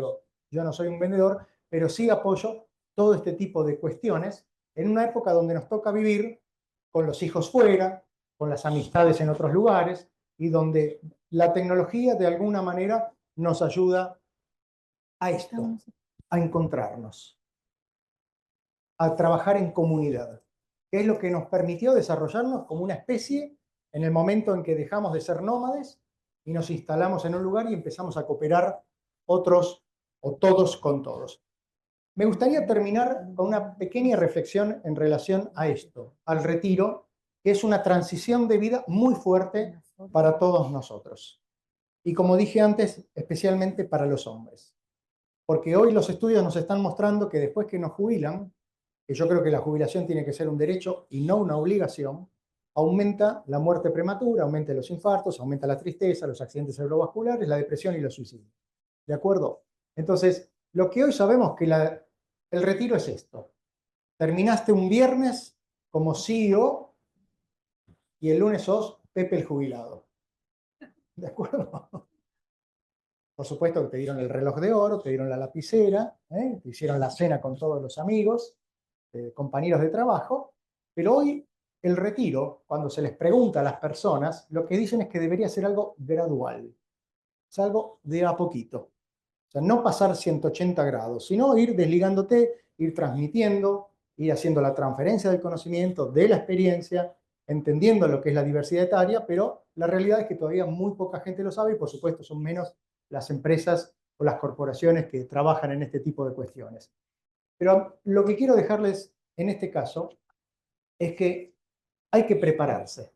yo no soy un vendedor, pero sí apoyo todo este tipo de cuestiones en una época donde nos toca vivir con los hijos fuera, con las amistades en otros lugares y donde la tecnología de alguna manera nos ayuda a esto, a encontrarnos, a trabajar en comunidad, que es lo que nos permitió desarrollarnos como una especie en el momento en que dejamos de ser nómades y nos instalamos en un lugar y empezamos a cooperar otros o todos con todos. Me gustaría terminar con una pequeña reflexión en relación a esto, al retiro, que es una transición de vida muy fuerte para todos nosotros. Y como dije antes, especialmente para los hombres. Porque hoy los estudios nos están mostrando que después que nos jubilan, que yo creo que la jubilación tiene que ser un derecho y no una obligación, aumenta la muerte prematura, aumenta los infartos, aumenta la tristeza, los accidentes cerebrovasculares, la depresión y los suicidios. ¿De acuerdo? Entonces, lo que hoy sabemos que el retiro es esto. Terminaste un viernes como CEO y el lunes sos Pepe el jubilado. ¿De acuerdo? Por supuesto que te dieron el reloj de oro, te dieron la lapicera, te hicieron la cena con todos los amigos, compañeros de trabajo, pero hoy el retiro, cuando se les pregunta a las personas, lo que dicen es que debería ser algo gradual, es algo de a poquito. O sea, no pasar 180 grados, sino ir desligándote, ir transmitiendo, ir haciendo la transferencia del conocimiento, de la experiencia, entendiendo lo que es la diversidad etaria, pero la realidad es que todavía muy poca gente lo sabe y por supuesto son menos las empresas o las corporaciones que trabajan en este tipo de cuestiones. Pero lo que quiero dejarles en este caso es que hay que prepararse.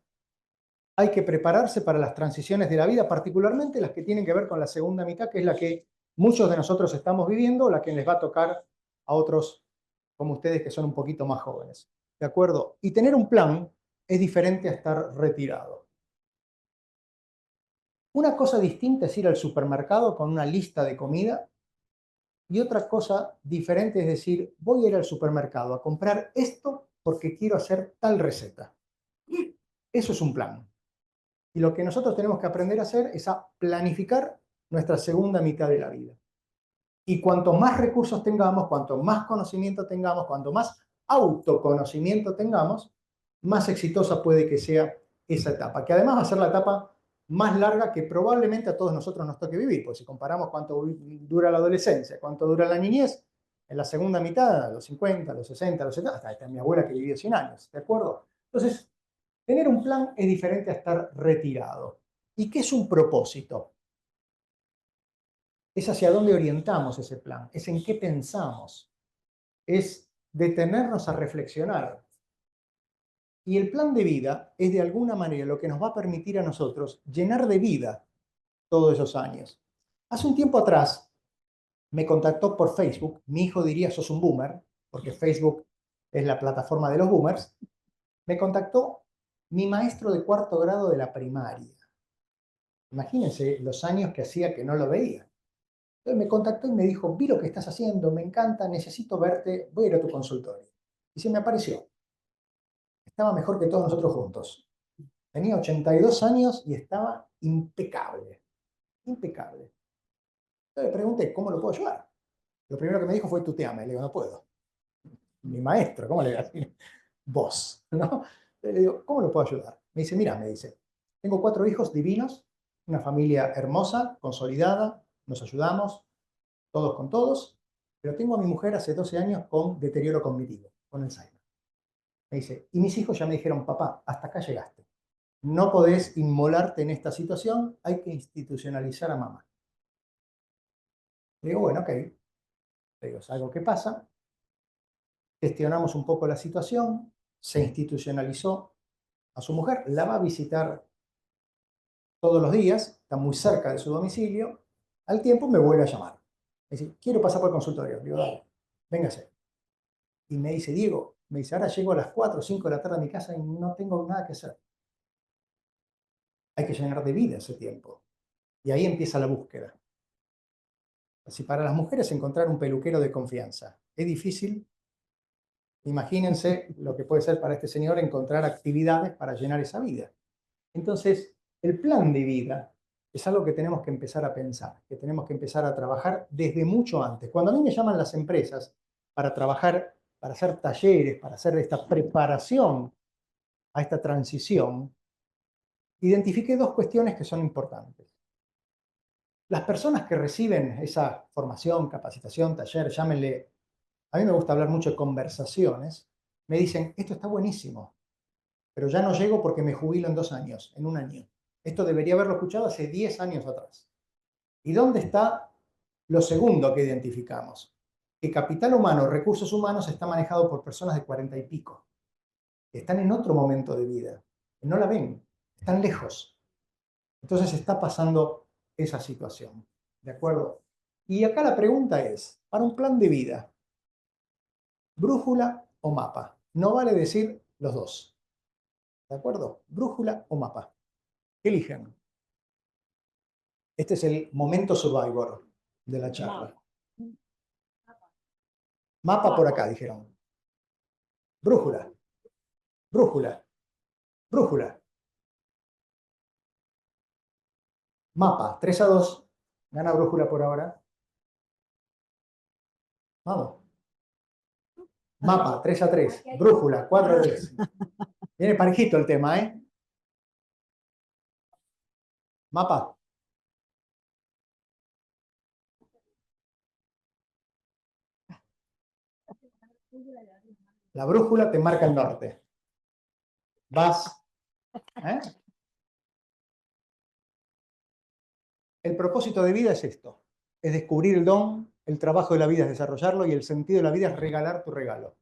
Hay que prepararse para las transiciones de la vida, particularmente las que tienen que ver con la segunda mitad, que es la que muchos de nosotros estamos viviendo, la que les va a tocar a otros como ustedes que son un poquito más jóvenes. ¿De acuerdo? Y tener un plan es diferente a estar retirado. Una cosa distinta es ir al supermercado con una lista de comida y otra cosa diferente es decir, voy a ir al supermercado a comprar esto porque quiero hacer tal receta. Eso es un plan. Y lo que nosotros tenemos que aprender a hacer es a planificar nuestra segunda mitad de la vida. Y cuanto más recursos tengamos, cuanto más conocimiento tengamos, cuanto más autoconocimiento tengamos, más exitosa puede que sea esa etapa, que además va a ser la etapa más larga que probablemente a todos nosotros nos toque vivir, pues si comparamos cuánto dura la adolescencia, cuánto dura la niñez, en la segunda mitad, a los 50, a los 60, a los 70, hasta está mi abuela que vivió 100 años, ¿de acuerdo? Entonces, tener un plan es diferente a estar retirado. ¿Y qué es un propósito? Es hacia dónde orientamos ese plan, es en qué pensamos, es detenernos a reflexionar. Y el plan de vida es de alguna manera lo que nos va a permitir a nosotros llenar de vida todos esos años. Hace un tiempo atrás me contactó por Facebook, mi hijo diría sos un boomer, porque Facebook es la plataforma de los boomers, me contactó mi maestro de 4º grado de la primaria. Imagínense los años que hacía que no lo veía. Entonces me contactó y me dijo, vi lo que estás haciendo, me encanta, necesito verte, voy a ir a tu consultorio. Y se me apareció. Estaba mejor que todos nosotros juntos. Tenía 82 años y estaba impecable. Impecable. Entonces le pregunté, ¿cómo lo puedo ayudar? Lo primero que me dijo fue, tuteame. Le digo, no puedo. Mi maestro, ¿cómo le voy a decir? Vos, ¿no? Le digo, ¿cómo lo puedo ayudar? Me dice, mira, me dice, tengo 4 hijos divinos, una familia hermosa, consolidada, nos ayudamos, todos con todos, pero tengo a mi mujer hace 12 años con deterioro cognitivo, con Alzheimer. Me dice, y mis hijos ya me dijeron, papá, hasta acá llegaste. No podés inmolarte en esta situación, hay que institucionalizar a mamá. Le digo, bueno, ok. Le digo, es algo que pasa. Gestionamos un poco la situación, se institucionalizó a su mujer, la va a visitar todos los días, está muy cerca de su domicilio. Al tiempo me vuelve a llamar. Me dice, quiero pasar por el consultorio. Le digo, dale, véngase. Y me dice, Diego, me dice, ahora llego a las 4 o 5 de la tarde a mi casa y no tengo nada que hacer. Hay que llenar de vida ese tiempo. Y ahí empieza la búsqueda. Si para las mujeres encontrar un peluquero de confianza es difícil, imagínense lo que puede ser para este señor encontrar actividades para llenar esa vida. Entonces, el plan de vida es algo que tenemos que empezar a pensar, que tenemos que empezar a trabajar desde mucho antes. Cuando a mí me llaman las empresas para trabajar, para hacer talleres, para hacer esta preparación a esta transición, identifiqué 2 cuestiones que son importantes. Las personas que reciben esa formación, capacitación, taller, llámenle, a mí me gusta hablar mucho de conversaciones, me dicen, esto está buenísimo, pero ya no llego porque me jubilo en 2 años, en 1 año. Esto debería haberlo escuchado hace 10 años atrás. ¿Y dónde está lo segundo que identificamos? Que capital humano, recursos humanos, está manejado por personas de 40 y pico, que están en otro momento de vida, que no la ven, están lejos. Entonces está pasando esa situación. ¿De acuerdo? Y acá la pregunta es, para un plan de vida, ¿brújula o mapa? No vale decir los dos. ¿De acuerdo? ¿Brújula o mapa? ¿Qué eligen? Este es el momento survivor de la charla. Mapa por acá, dijeron. Brújula. Brújula. Brújula. Mapa, 3-2. Gana brújula por ahora. Vamos. Mapa, 3-3. Brújula, 4-3. Viene parejito el tema, ¿eh? Mapa. La brújula te marca el norte. Vas. ¿Eh? El propósito de vida es esto. Es descubrir el don, el trabajo de la vida es desarrollarlo y el sentido de la vida es regalar tu regalo.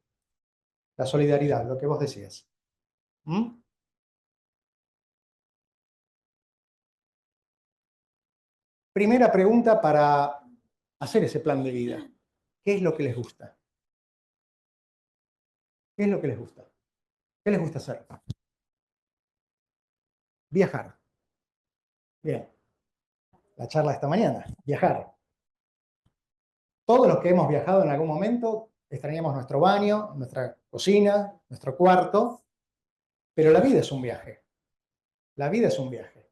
La solidaridad, lo que vos decías. ¿Mm? Primera pregunta para hacer ese plan de vida. ¿Qué es lo que les gusta? ¿Qué es lo que les gusta? ¿Qué les gusta hacer? Viajar. Bien. la charla de esta mañana, viajar. Todos los que hemos viajado en algún momento extrañamos nuestro baño, nuestra cocina, nuestro cuarto, pero la vida es un viaje. La vida es un viaje.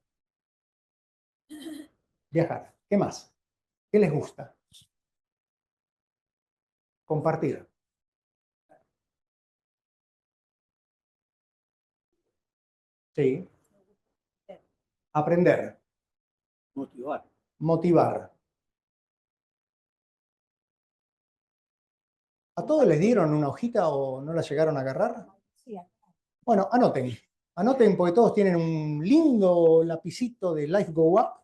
Viajar. ¿Qué más? ¿Qué les gusta? Compartir. Sí. Aprender. Motivar. Motivar. ¿A todos les dieron una hojita o no la llegaron a agarrar? Sí. Bueno, anoten. Anoten porque todos tienen un lindo lapicito de Life Go Up,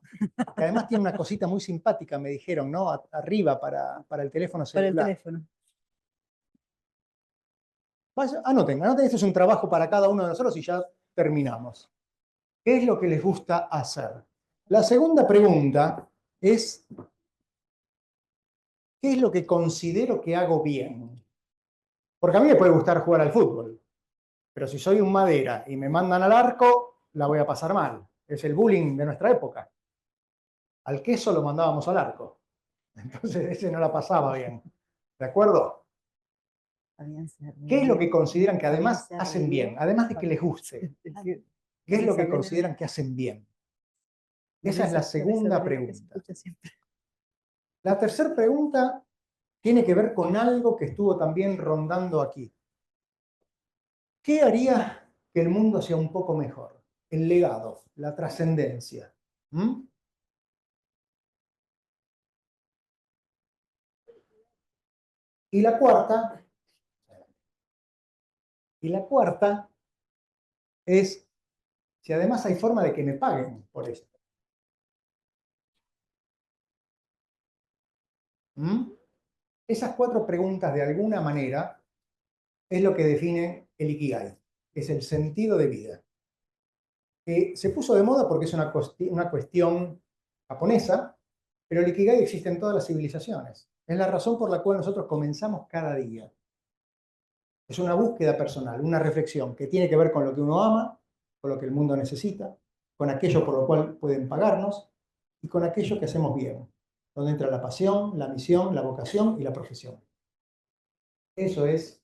que además tiene una cosita muy simpática, me dijeron, ¿no? Arriba para el teléfono Para el celular. teléfono. Anoten, anoten, esto es un trabajo para cada uno de nosotros y ya terminamos. ¿Qué es lo que les gusta hacer? La segunda pregunta es, ¿qué es lo que considero que hago bien? Porque a mí me puede gustar jugar al fútbol, pero si soy un madera y me mandan al arco, la voy a pasar mal. Es el bullying de nuestra época. Al queso lo mandábamos al arco. Entonces ese no la pasaba bien. ¿De acuerdo? ¿Qué es lo que consideran que además hacen bien? Además de que les guste. ¿Qué es lo que consideran que hacen bien? Esa es la segunda pregunta. La tercera pregunta tiene que ver con algo que estuvo también rondando aquí. ¿Qué haría que el mundo sea un poco mejor? El legado, la trascendencia. ¿Mm? Y la cuarta es si además hay forma de que me paguen por esto. ¿Mm? Esas 4 preguntas de alguna manera es lo que define el Ikigai, que es el sentido de vida. Se puso de moda porque es una cuestión japonesa, pero el Ikigai existe en todas las civilizaciones. Es la razón por la cual nosotros comenzamos cada día. Es una búsqueda personal, una reflexión que tiene que ver con lo que uno ama, con lo que el mundo necesita, con aquello por lo cual pueden pagarnos y con aquello que hacemos bien, donde entra la pasión, la misión, la vocación y la profesión. Eso es,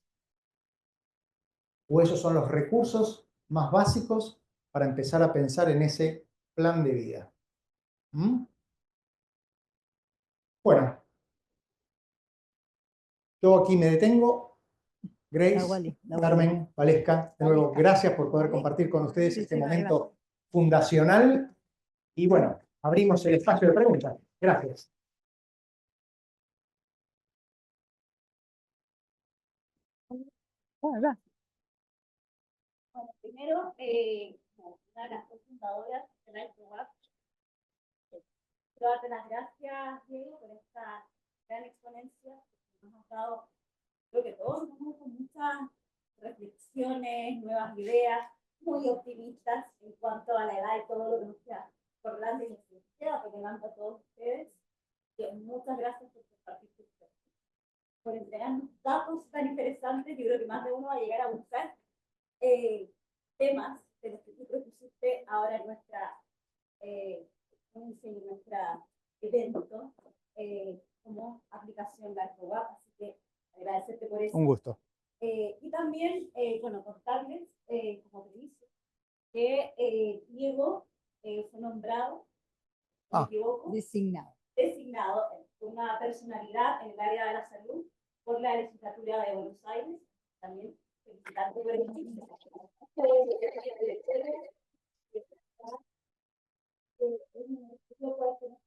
o esos son los recursos más básicos para empezar a pensar en ese plan de vida. ¿Mm? Bueno, yo aquí me detengo. Grace, Carmen, Valesca, de nuevo, gracias por poder compartir con ustedes este momento fundacional. Y bueno, abrimos el espacio de preguntas. Gracias. Bueno, primero, como una de las cofundadoras de la IFOWAP, quiero darte las gracias, Diego, por esta gran exponencia que nos has dado. Creo que todos estamos con muchas reflexiones, nuevas ideas, muy optimistas en cuanto a la edad y todo lo que nos queda por delante y nos queda por delante a todos ustedes. Y muchas gracias por compartir sus experiencias, por entregarnos datos tan interesantes. Yo creo que más de uno va a llegar a buscar temas de los que tú propusiste ahora en nuestra evento como aplicación de ArcoWAP. Así que agradecerte por eso. Un gusto. Y también, bueno, contarles, como te dice, que Diego fue nombrado, si no me equivoco, designado una personalidad en el área de la salud por la legislatura de Buenos Aires. También felicitarte por el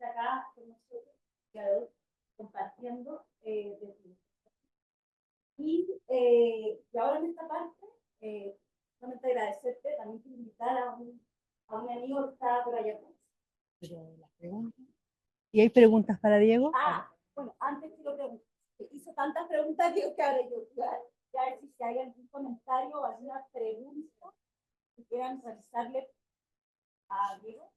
acá con nosotros, compartiendo y ahora en esta parte, solamente agradecerte, también quiero invitar a un amigo que está por allá. ¿Y hay preguntas para Diego? Bueno, antes quiero preguntar, hizo tantas preguntas que ahora yo ya ver si hay algún comentario o alguna pregunta que quieran realizarle a Diego.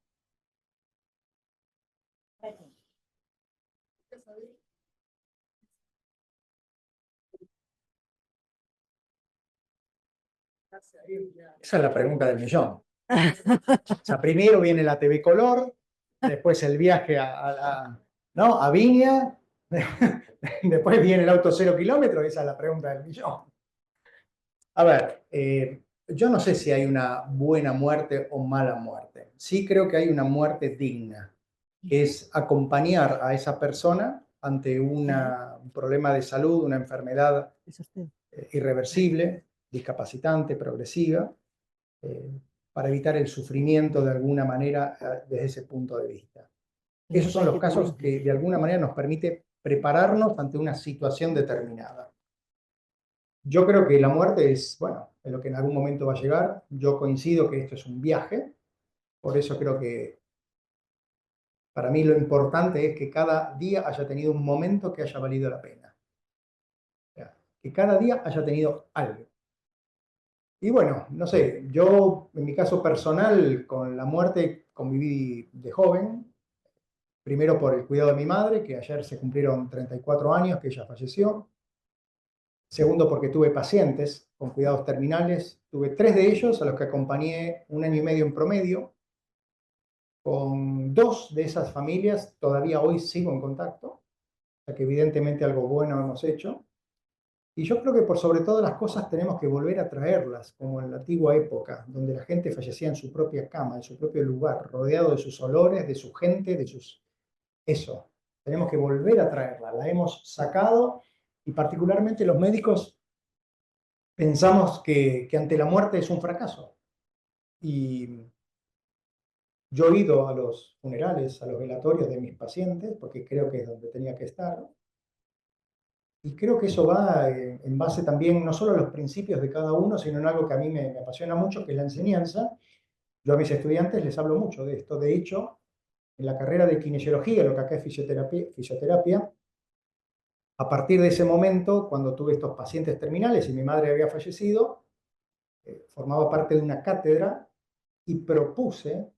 Esa es la pregunta del millón. O sea, primero viene la TV Color, después el viaje ¿no? A Viña, después viene el auto 0 kilómetros, esa es la pregunta del millón. A ver, yo no sé si hay una buena muerte o mala muerte. Sí creo que hay una muerte digna, que es acompañar a esa persona ante un problema de salud, una enfermedad irreversible, discapacitante, progresiva, para evitar el sufrimiento de alguna manera desde ese punto de vista. Esos son los casos que de alguna manera nos permite prepararnos ante una situación determinada. Yo creo que la muerte es, bueno, es lo que en algún momento va a llegar. Yo coincido que esto es un viaje, por eso creo que para mí lo importante es que cada día haya tenido un momento que haya valido la pena. O sea, que cada día haya tenido algo. Y bueno, no sé, yo en mi caso personal con la muerte conviví de joven, primero por el cuidado de mi madre, que ayer se cumplieron 34 años que ella falleció. Segundo, porque tuve pacientes con cuidados terminales. Tuve 3 de ellos a los que acompañé 1 año y medio en promedio. Con 2 de esas familias todavía hoy sigo en contacto. O sea que evidentemente algo bueno hemos hecho. Y yo creo que por sobre todas las cosas tenemos que volver a traerlas, como en la antigua época, donde la gente fallecía en su propia cama, en su propio lugar, rodeado de sus olores, de su gente, de sus... Eso, tenemos que volver a traerla. La hemos sacado y particularmente los médicos pensamos que ante la muerte es un fracaso. Y yo he ido a los funerales, a los velatorios de mis pacientes, porque creo que es donde tenía que estar. Y creo que eso va en base también no solo a los principios de cada uno, sino en algo que a mí me apasiona mucho, que es la enseñanza. Yo a mis estudiantes les hablo mucho de esto. De hecho, en la carrera de kinesiología, lo que acá es fisioterapia, a partir de ese momento, cuando tuve estos pacientes terminales y mi madre había fallecido, formaba parte de una cátedra y propuse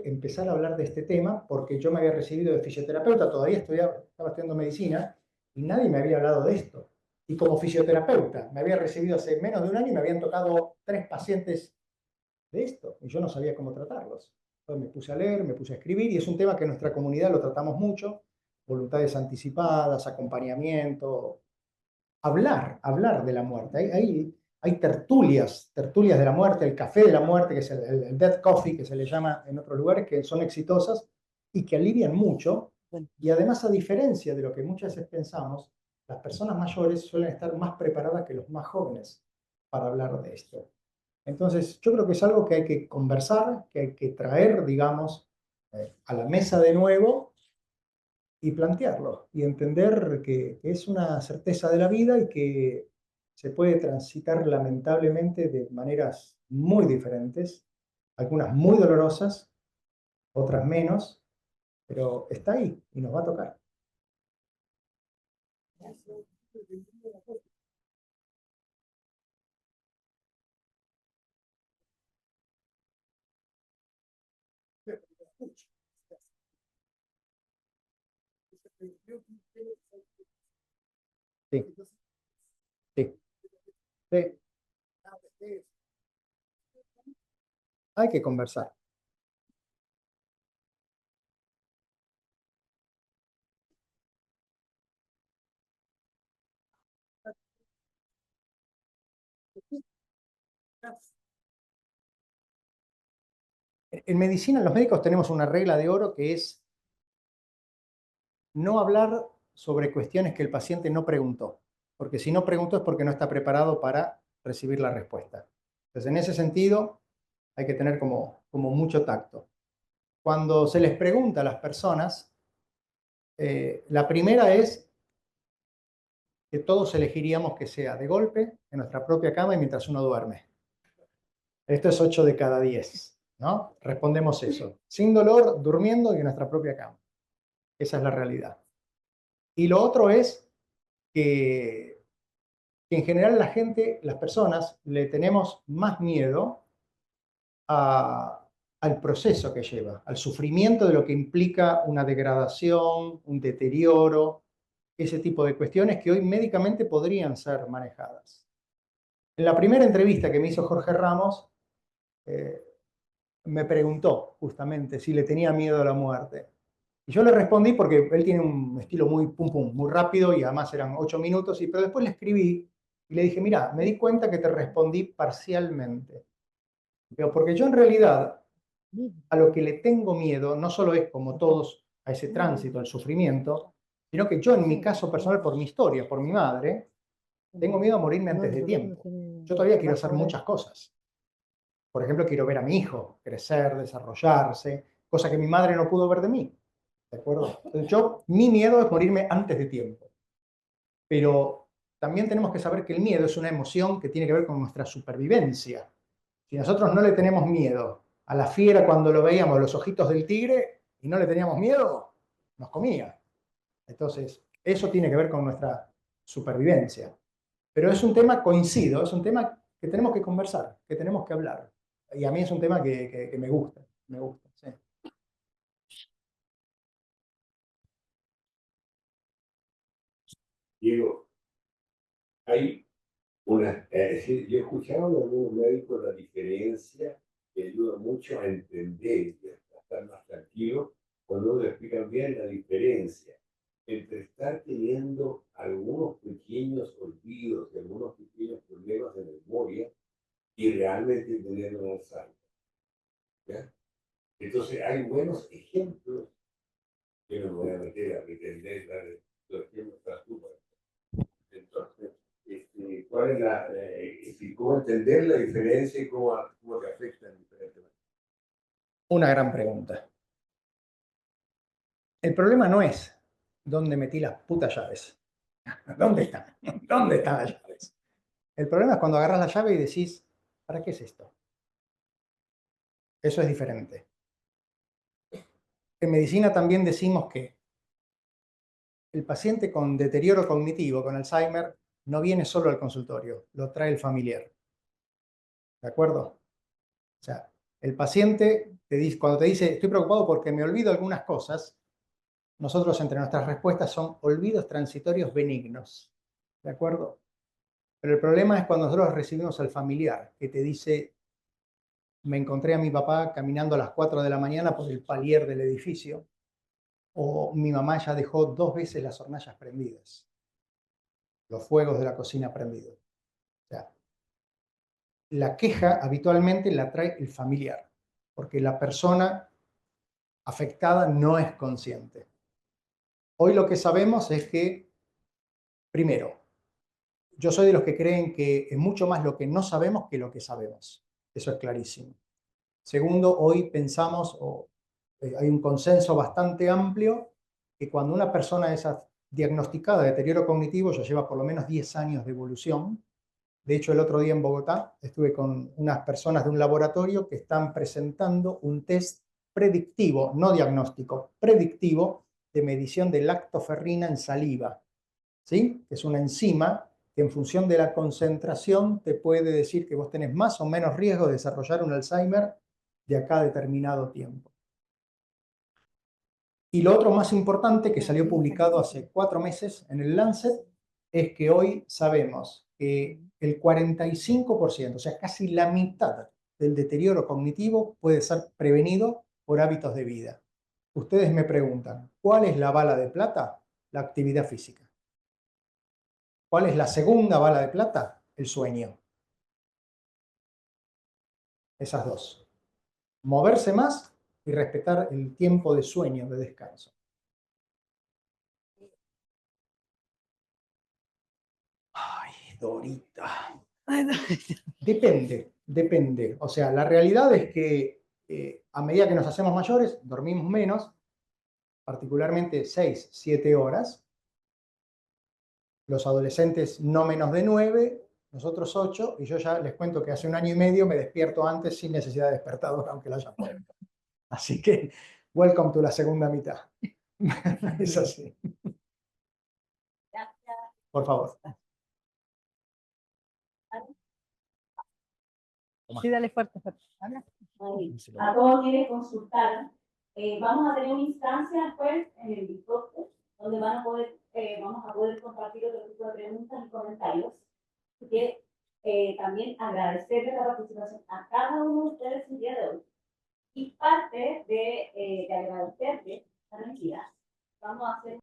empezar a hablar de este tema porque yo me había recibido de fisioterapeuta, todavía estaba estudiando medicina y nadie me había hablado de esto. Y como fisioterapeuta, me había recibido hace menos de 1 año y me habían tocado 3 pacientes de esto y yo no sabía cómo tratarlos. Entonces me puse a leer, me puse a escribir y es un tema que en nuestra comunidad lo tratamos mucho, voluntades anticipadas, acompañamiento, hablar de la muerte. Hay tertulias de la muerte, el café de la muerte, que es el death coffee, que se le llama en otros lugares, que son exitosas y que alivian mucho. Y además, a diferencia de lo que muchas veces pensamos, las personas mayores suelen estar más preparadas que los más jóvenes para hablar de esto. Entonces, yo creo que es algo que hay que conversar, que hay que traer, digamos, a la mesa de nuevo y plantearlo y entender que es una certeza de la vida y que se puede transitar lamentablemente de maneras muy diferentes, algunas muy dolorosas, otras menos, pero está ahí y nos va a tocar. Sí, sí, sí. Hay que conversar. En medicina, los médicos tenemos una regla de oro que es no hablar sobre cuestiones que el paciente no preguntó, porque si no preguntó es porque no está preparado para recibir la respuesta. Entonces, en ese sentido, hay que tener como mucho tacto. Cuando se les pregunta a las personas, la primera es que todos elegiríamos que sea de golpe, en nuestra propia cama y mientras uno duerme. Esto es 8 de cada 10, ¿no? Respondemos eso. Sin dolor, durmiendo y en nuestra propia cama. Esa es la realidad. Y lo otro es que en general la gente, las personas, le tenemos más miedo al proceso que lleva, al sufrimiento de lo que implica una degradación, un deterioro, ese tipo de cuestiones que hoy médicamente podrían ser manejadas. En la primera entrevista que me hizo Jorge Ramos, me preguntó justamente si le tenía miedo a la muerte. Y yo le respondí porque él tiene un estilo muy pum pum, muy rápido y además eran 8 minutos, pero después le escribí y le dije, mira, me di cuenta que te respondí parcialmente. Pero porque yo en realidad a lo que le tengo miedo no solo es como todos a ese tránsito, al sufrimiento, sino que yo en mi caso personal, por mi historia, por mi madre, tengo miedo a morirme antes de tiempo. Yo todavía quiero hacer muchas cosas. Por ejemplo, quiero ver a mi hijo crecer, desarrollarse, cosa que mi madre no pudo ver de mí. ¿De acuerdo? Entonces mi miedo es morirme antes de tiempo. Pero también tenemos que saber que el miedo es una emoción que tiene que ver con nuestra supervivencia. Si nosotros no le tenemos miedo a la fiera cuando lo veíamos, los ojitos del tigre, y no le teníamos miedo, nos comía. Entonces, eso tiene que ver con nuestra supervivencia. Pero es un tema, coincido, es un tema que tenemos que conversar, que tenemos que hablar. Y a mí es un tema que me gusta, sí. Diego, hay es decir, yo he escuchado de algunos médicos la diferencia que ayuda mucho a entender y a estar más tranquilo cuando uno le explica bien la diferencia entre estar teniendo algunos pequeños olvidos y algunos pequeños problemas de memoria y realmente tener un Alzheimer. ¿Ya? Entonces hay buenos ejemplos que no me voy a meter a pretender los ejemplos para tú. Entonces, ¿cuál es cómo entender la diferencia y cómo te afecta en diferentes maneras? Una gran pregunta. El problema no es dónde metí las putas llaves. ¿Dónde están? ¿Dónde están las llaves? El problema es cuando agarras la llave y decís, ¿para qué es esto? Eso es diferente. En medicina también decimos que el paciente con deterioro cognitivo, con Alzheimer, no viene solo al consultorio, lo trae el familiar. ¿De acuerdo? O sea, el paciente, cuando te dice, estoy preocupado porque me olvido algunas cosas, nosotros entre nuestras respuestas son olvidos transitorios benignos. ¿De acuerdo? Pero el problema es cuando nosotros recibimos al familiar que te dice, me encontré a mi papá caminando a las 4 de la mañana por el palier del edificio, o mi mamá ya dejó 2 veces las hornallas prendidas, los fuegos de la cocina prendidos. O sea, la queja habitualmente la trae el familiar, porque la persona afectada no es consciente. Hoy lo que sabemos es que, primero, yo soy de los que creen que es mucho más lo que no sabemos que lo que sabemos. Eso es clarísimo. Segundo, hoy pensamos, hay un consenso bastante amplio, que cuando una persona es diagnosticada de deterioro cognitivo, ya lleva por lo menos 10 años de evolución. De hecho, el otro día en Bogotá estuve con unas personas de un laboratorio que están presentando un test predictivo, no diagnóstico, predictivo de medición de lactoferrina en saliva, ¿sí? Es una enzima que en función de la concentración te puede decir que vos tenés más o menos riesgo de desarrollar un Alzheimer de acá a determinado tiempo. Y lo otro más importante que salió publicado hace 4 meses en el Lancet es que hoy sabemos que el 45%, o sea, casi la mitad del deterioro cognitivo puede ser prevenido por hábitos de vida. Ustedes me preguntan, ¿cuál es la bala de plata? La actividad física. ¿Cuál es la segunda bala de plata? El sueño. Esas dos. Moverse más y respetar el tiempo de sueño, de descanso. Ay, Dorita. Depende. O sea, la realidad es que a medida que nos hacemos mayores, dormimos menos, particularmente 6, 7 horas. Los adolescentes no menos de 9, nosotros 8, y yo ya les cuento que hace 1 año y medio me despierto antes sin necesidad de despertador, aunque la haya puesto. Así que, welcome to la segunda mitad. Es así. Por favor. Sí, dale fuerte. A todos quienes consultar, vamos a tener una instancia después en el Discord donde vamos a poder compartir otro tipo de preguntas y comentarios. Así que también agradecerles la participación a cada uno de ustedes el día de hoy. Y parte de agradecerle, tranquila, vamos a hacer